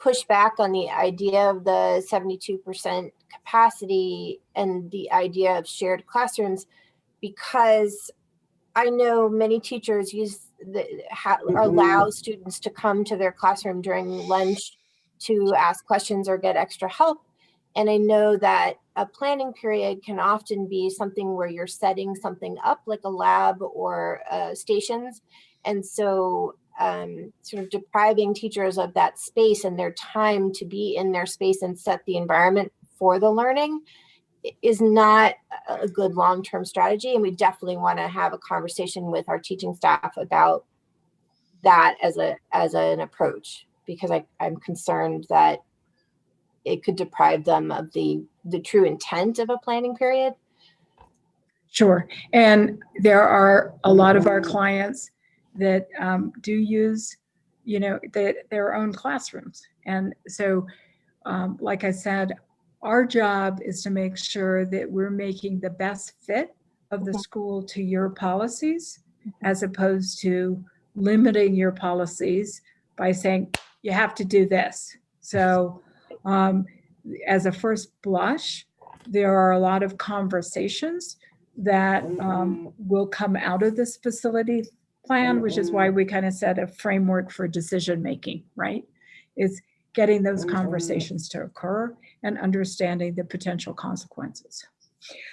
push back on the idea of the 72% capacity and the idea of shared classrooms, because I know many teachers allow students to come to their classroom during lunch to ask questions or get extra help. And I know that a planning period can often be something where you're setting something up, like a lab or stations. And so sort of depriving teachers of that space and their time to be in their space and set the environment for the learning is not a good long-term strategy. And we definitely want to have a conversation with our teaching staff about that as an approach, because I'm concerned that it could deprive them of the true intent of a planning period. Sure. And there are a lot of our clients that do use, their own classrooms. And so, like I said, our job is to make sure that we're making the best fit of the school to your policies, as opposed to limiting your policies by saying, you have to do this. So as a first blush, there are a lot of conversations that will come out of this facility plan, which is why we kind of set a framework for decision making, right? Is getting those conversations to occur and understanding the potential consequences.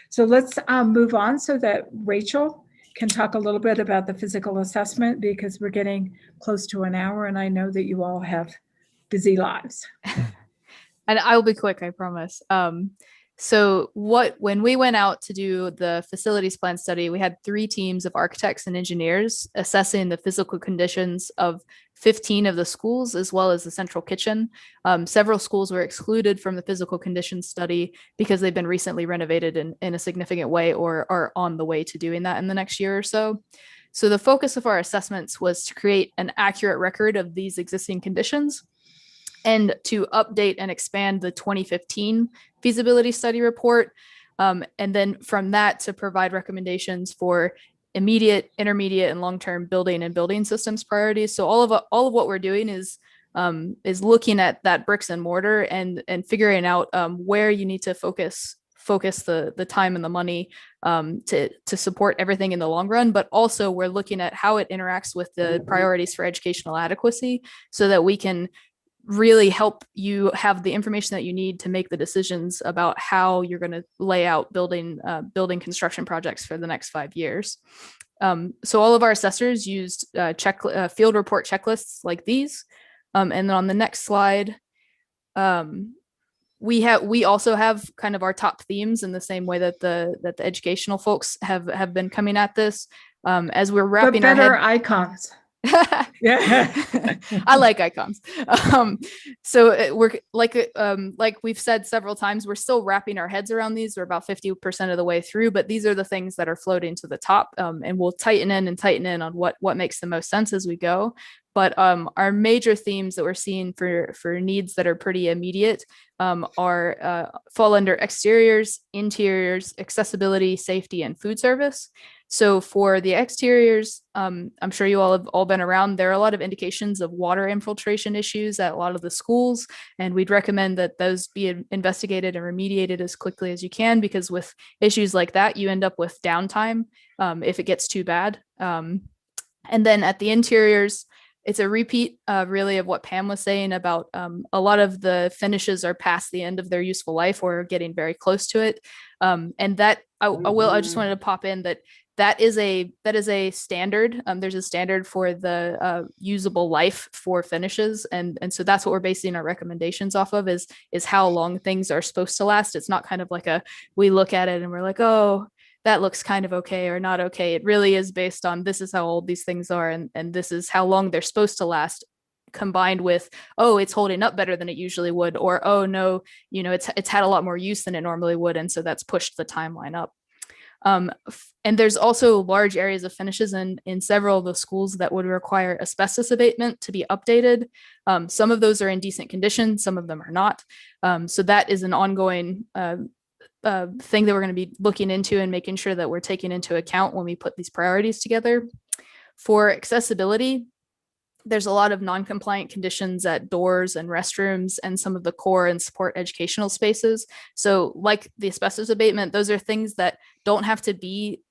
So let's move on so that Rachel can talk a little bit about the physical assessment, because we're getting close to an hour and I know that you all have busy lives. And I will be quick, I promise. So when we went out to do the facilities plan study, we had 3 teams of architects and engineers assessing the physical conditions of 15 of the schools, as well as the central kitchen. Several schools were excluded from the physical conditions study because they've been recently renovated in a significant way or are on the way to doing that in the next year or so. So the focus of our assessments was to create an accurate record of these existing conditions and to update and expand the 2015 feasibility study report. And then from that to provide recommendations for immediate, intermediate, and long-term building and building systems priorities. So all of what we're doing is looking at that bricks and mortar and figuring out where you need to focus the time and the money to support everything in the long run, but also we're looking at how it interacts with the priorities for educational adequacy so that we can really help you have the information that you need to make the decisions about how you're going to lay out building construction projects for the next 5 years. So all of our assessors used field report checklists like these. And then on the next slide, we also have kind of our top themes in the same way that the educational folks have been coming at this. As we're wrapping but better our head, icons. Yeah, I like icons. So we're like we've said several times, we're still wrapping our heads around these. We're about 50% of the way through, but these are the things that are floating to the top, and we'll tighten in on what makes the most sense as we go. But our major themes that we're seeing for needs that are pretty immediate are fall under exteriors, interiors, accessibility, safety, and food service. So for the exteriors, I'm sure you all have all been around. There are a lot of indications of water infiltration issues at a lot of the schools, and we'd recommend that those be investigated and remediated as quickly as you can, because with issues like that, you end up with downtime if it gets too bad. And then at the interiors, it's a repeat really of what Pam was saying about a lot of the finishes are past the end of their useful life or getting very close to it. And that I just wanted to pop in that is a standard. There's a standard for the usable life for finishes. And so that's what we're basing our recommendations off of is how long things are supposed to last. It's not kind of like we look at it and we're like, oh, that looks kind of okay or not okay. It really is based on this is how old these things are and this is how long they're supposed to last, combined with, oh, it's holding up better than it usually would, or oh no, it's had a lot more use than it normally would, and so that's pushed the timeline up. And there's also large areas of finishes in several of the schools that would require asbestos abatement to be updated. Some of those are in decent condition, some of them are not. So that is an ongoing thing that we're going to be looking into and making sure that we're taking into account when we put these priorities together. For accessibility, there's a lot of non-compliant conditions at doors and restrooms and some of the core and support educational spaces. So like the asbestos abatement, those are things that don't have to be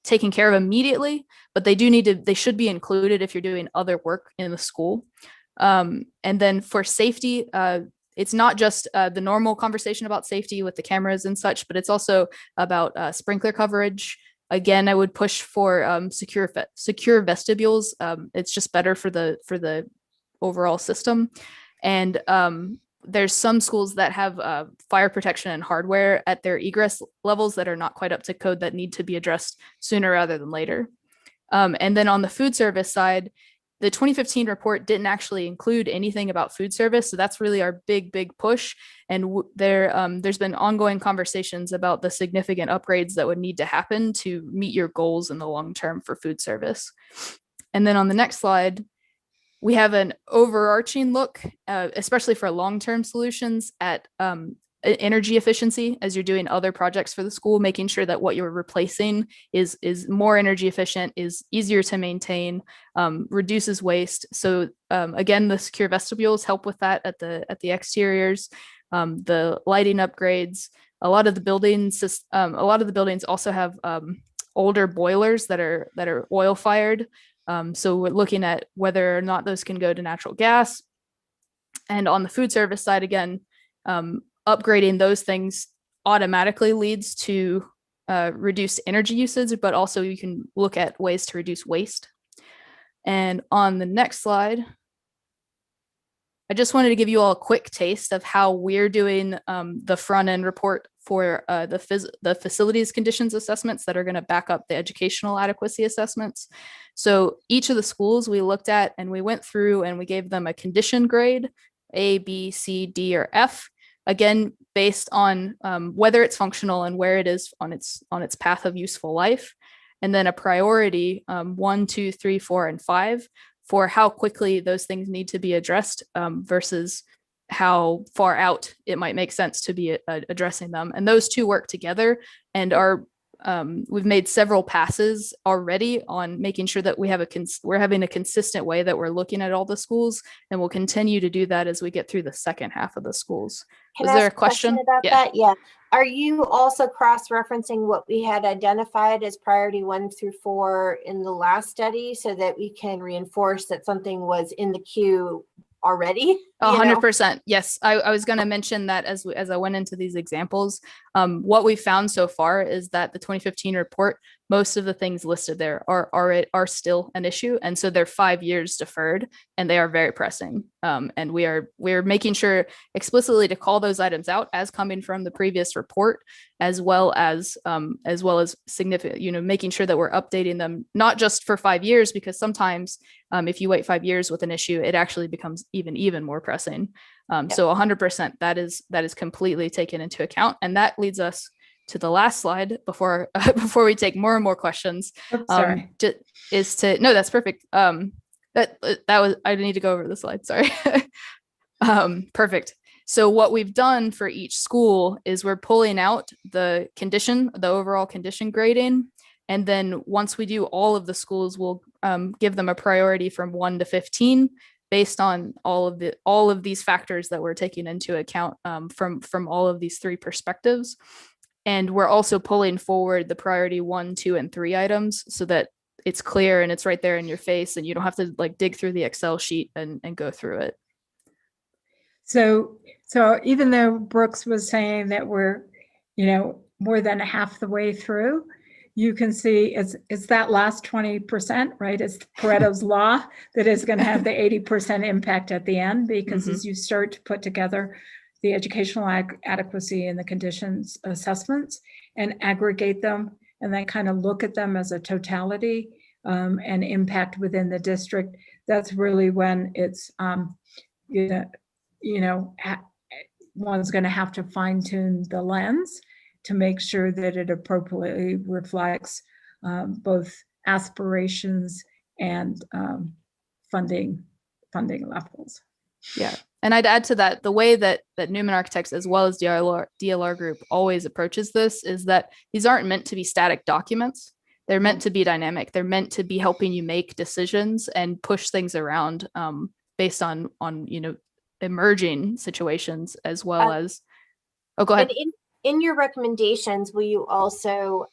taken care of immediately, but they should be included if you're doing other work in the school. And then for safety, it's not just the normal conversation about safety with the cameras and such, but it's also about sprinkler coverage. Again, I would push for secure vestibules. It's just better for the overall system. And there's some schools that have fire protection and hardware at their egress levels that are not quite up to code that need to be addressed sooner rather than later. And then on the food service side, the 2015 report didn't actually include anything about food service. So that's really our big push. And there's been ongoing conversations about the significant upgrades that would need to happen to meet your goals in the long term for food service. And then on the next slide, we have an overarching look, especially for long-term solutions at energy efficiency as you're doing other projects for the school, making sure that what you're replacing is more energy efficient, is easier to maintain, reduces waste. So again, the secure vestibules help with that at the exteriors, the lighting upgrades. A lot of the buildings also have older boilers that are oil fired. So we're looking at whether or not those can go to natural gas. And on the food service side, again, upgrading those things automatically leads to reduced energy usage, but also you can look at ways to reduce waste. And on the next slide, I just wanted to give you all a quick taste of how we're doing the front end report for the facilities conditions assessments that are going to back up the educational adequacy assessments. So each of the schools we looked at and we went through and we gave them a condition grade, A, B, C, D, or F, again, based on whether it's functional and where it is on its path of useful life. And then a priority 1, 2, 3, 4, and 5 for how quickly those things need to be addressed versus how far out it might make sense to be addressing them. And those two work together and are we've made several passes already on making sure that we're having a consistent way that we're looking at all the schools, and we'll continue to do that as we get through the second half of the schools. Can Was I there a ask question about that? Yeah. Are you also cross-referencing what we had identified as priority 1 through 4 in the last study so that we can reinforce that something was in the queue already? 100%. Yes. I was going to mention that as I went into these examples, what we found so far is that the 2015 report, most of the things listed there are still an issue. And so they're 5 years deferred and they are very pressing. And we're making sure explicitly to call those items out as coming from the previous report, as well as significant, making sure that we're updating them, not just for 5 years, because sometimes if you wait 5 years with an issue, it actually becomes even more pressing. So 100% that is completely taken into account. And that leads us to the last slide before we take more and more questions. Sorry. No, that's perfect. That was, I need to go over the slide. Sorry. Perfect. So what we've done for each school is we're pulling out the overall condition grading. And then once we do all of the schools, we'll give them a priority from 1 to 15 based on all of these factors that we're taking into account from all of these 3 perspectives. And we're also pulling forward the priority 1, 2, and 3 items so that it's clear and it's right there in your face and you don't have to dig through the Excel sheet and go through it. So even though Brooks was saying that we're, more than half the way through, you can see it's that last 20%, right? It's Pareto's law that is going to have the 80% impact at the end, because as you start to put together the educational adequacy and the conditions assessments and aggregate them and then kind of look at them as a totality and impact within the district, that's really when it's, one's going to have to fine tune the lens to make sure that it appropriately reflects both aspirations and funding levels. Yeah. And I'd add to that, the way that Newman Architects as well as DLR Group always approaches this is that these aren't meant to be static documents. They're meant to be dynamic. They're meant to be helping you make decisions and push things around based on emerging situations, as well as, go ahead. In your recommendations, will you also,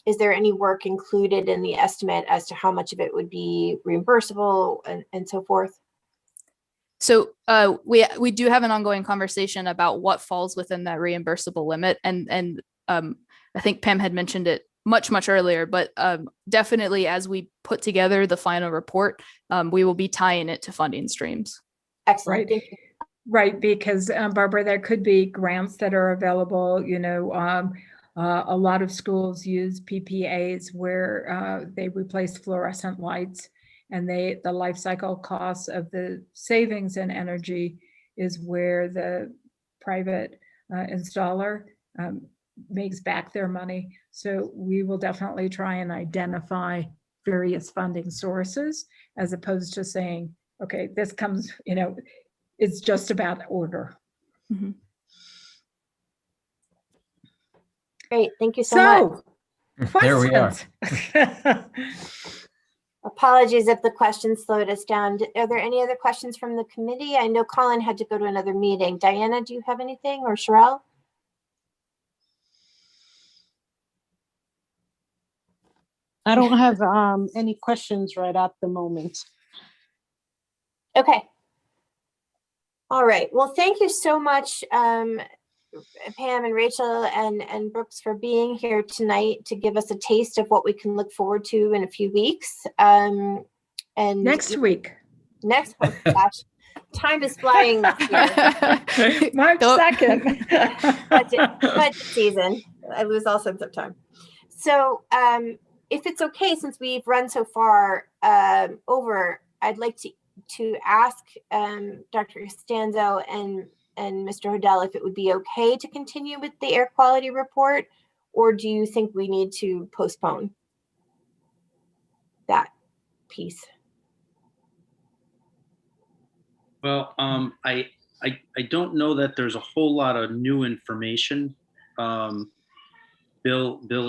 is there any work included in the estimate as to how much of it would be reimbursable and so forth? So we do have an ongoing conversation about what falls within that reimbursable limit. And I think Pam had mentioned it much earlier, but definitely as we put together the final report, we will be tying it to funding streams. Excellent. Right. Thank you. Right, because Barbara, there could be grants that are available. A lot of schools use PPAs where they replace fluorescent lights, and the life cycle costs of the savings in energy is where the private installer makes back their money. So we will definitely try and identify various funding sources, as opposed to saying, okay, this comes, it's just about order. Mm-hmm. Great, thank you so much. There we are. Apologies if the questions slowed us down. Are there any other questions from the committee? I know Colin had to go to another meeting. Diana, do you have anything, or Sherelle? I don't have any questions right at the moment. Okay. All right. Well, thank you so much, Pam and Rachel and Brooks, for being here tonight to give us a taste of what we can look forward to in a few weeks. And next week. Next week, gosh. Time is flying this year. March Don't- 2nd. Budget season. I lose all sense of time. So if it's okay, since we've run so far over, I'd like to ask Dr. Costanzo and Mr. Hodel if it would be okay to continue with the air quality report, or do you think we need to postpone that piece? Well, I don't know that there's a whole lot of new information. Bill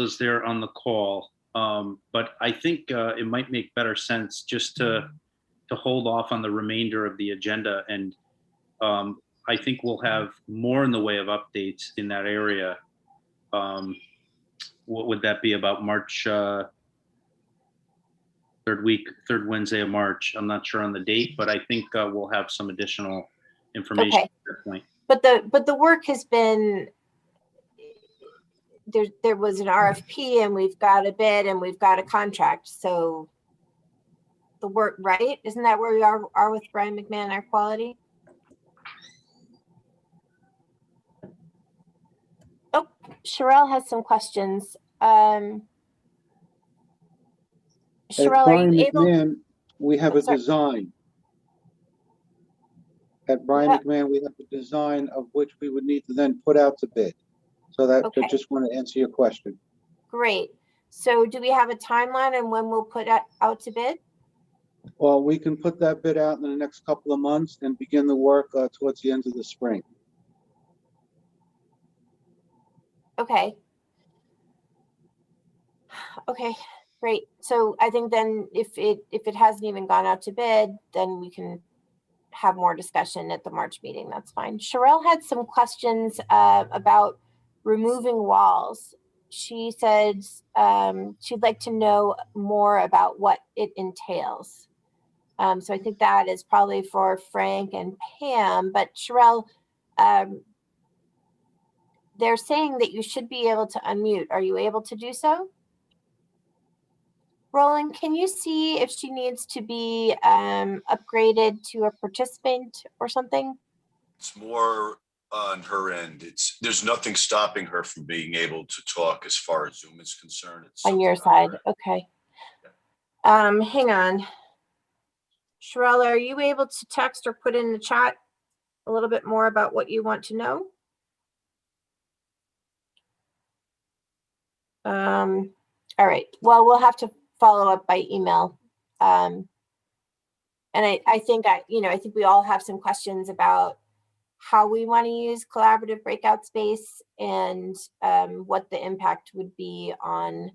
is there on the call, but I think it might make better sense just to hold off on the remainder of the agenda, and I think we'll have more in the way of updates in that area. What would that be, about March? Third Wednesday of March. I'm not sure on the date, but I think we'll have some additional information Okay. at that point. But the work has been, there was an RFP and we've got a bid and we've got a contract. So the work, right? Isn't that where we are with Brian McMahon, Air Quality? Oh, Sherelle has some questions. Sherelle, are you able? McMahon, we have a Sorry. design. At Brian Yeah. McMahon, we have a design of which we would need to then put out to bid. So that, Okay. I just want to answer your question. Great. So do we have a timeline on when we'll put out to bid? Well, we can put that bid out in the next couple of months and begin the work towards the end of the spring. Okay. Okay, great. So I think then if it hasn't even gone out to bid, then we can have more discussion at the March meeting. That's fine. Sherelle had some questions about removing walls. She said she'd like to know more about what it entails. So I think that is probably for Frank and Pam, but Sherelle, they're saying that you should be able to unmute. Are you able to do so? Roland, can you see if she needs to be upgraded to a participant or something? It's more on her end. There's nothing stopping her from being able to talk as far as Zoom is concerned. It's On your something side, her- okay. Hang on. Sherelle, are you able to text or put in the chat a little bit more about what you want to know? All right, well, we'll have to follow up by email. And I think we all have some questions about how we want to use collaborative breakout space and what the impact would be on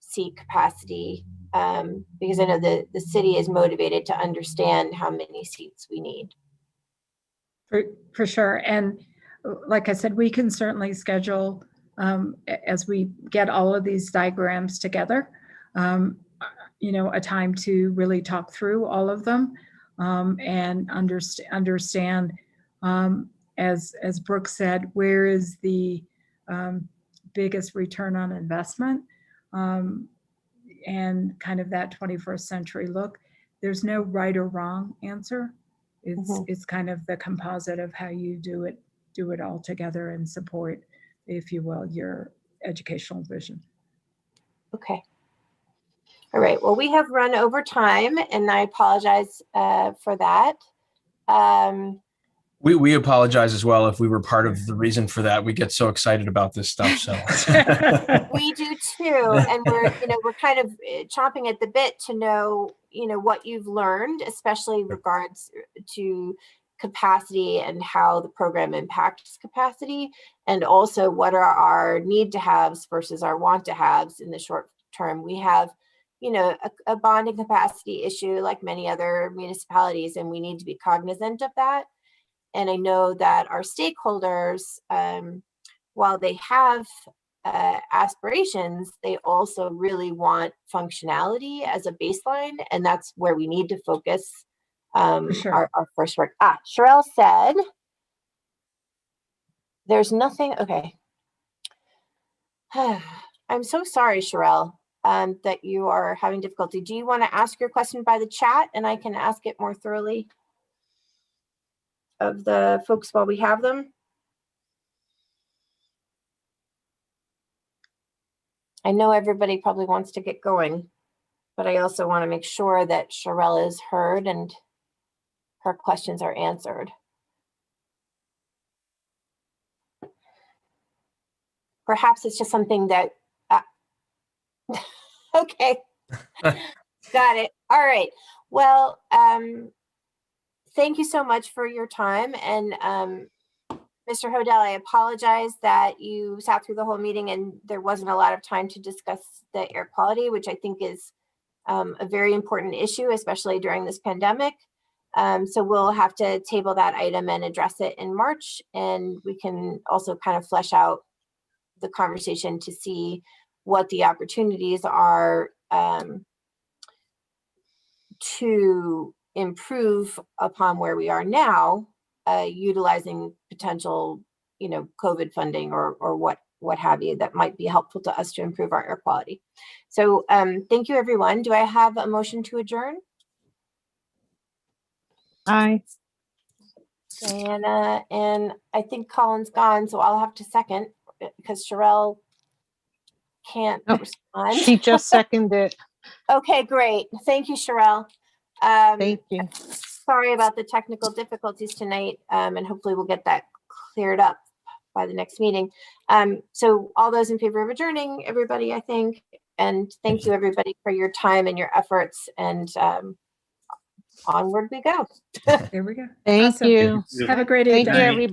seat capacity, because I know the city is motivated to understand how many seats we need. For sure. And like I said, we can certainly schedule as we get all of these diagrams together, a time to really talk through all of them and understand, as Brooke said, where is the biggest return on investment, and kind of that 21st century look. There's no right or wrong answer. It's kind of the composite of how you do it all together and support, if you will, your educational vision. Okay. All right. Well, we have run over time, and I apologize for that. We apologize as well if we were part of the reason for that. We get so excited about this stuff. So We do too, and we're kind of chomping at the bit to know what you've learned, especially regards to capacity and how the program impacts capacity, and also what are our need to haves versus our want to haves in the short term. We have a bonding capacity issue like many other municipalities, and we need to be cognizant of that. And I know that our stakeholders, while they have aspirations, they also really want functionality as a baseline, and that's where we need to focus Sure. our first work. Sherelle said, there's nothing, okay. I'm so sorry, Sherelle, that you are having difficulty. Do you want to ask your question by the chat and I can ask it more thoroughly? of the folks while we have them? I know everybody probably wants to get going, but I also want to make sure that Sherelle is heard and her questions are answered. Perhaps it's just something that, okay, got it. All right. Well, thank you so much for your time. And Mr. Hodel, I apologize that you sat through the whole meeting and there wasn't a lot of time to discuss the air quality, which I think is a very important issue, especially during this pandemic. So we'll have to table that item and address it in March. And we can also kind of flesh out the conversation to see what the opportunities are to improve upon where we are now, utilizing potential, COVID funding or what have you that might be helpful to us to improve our air quality. So thank you, everyone. Do I have a motion to adjourn? Aye. Diana, and I think Colin's gone, so I'll have to second because Sherelle can't Nope. respond. She just seconded. Okay, great. Thank you, Sherelle. Thank you. Sorry about the technical difficulties tonight, and hopefully we'll get that cleared up by the next meeting. So all those in favor of adjourning, everybody, I think, and thank you everybody for your time and your efforts, and onward we go. There we go. Thank Awesome. you. Have a great Thank evening. you, everybody.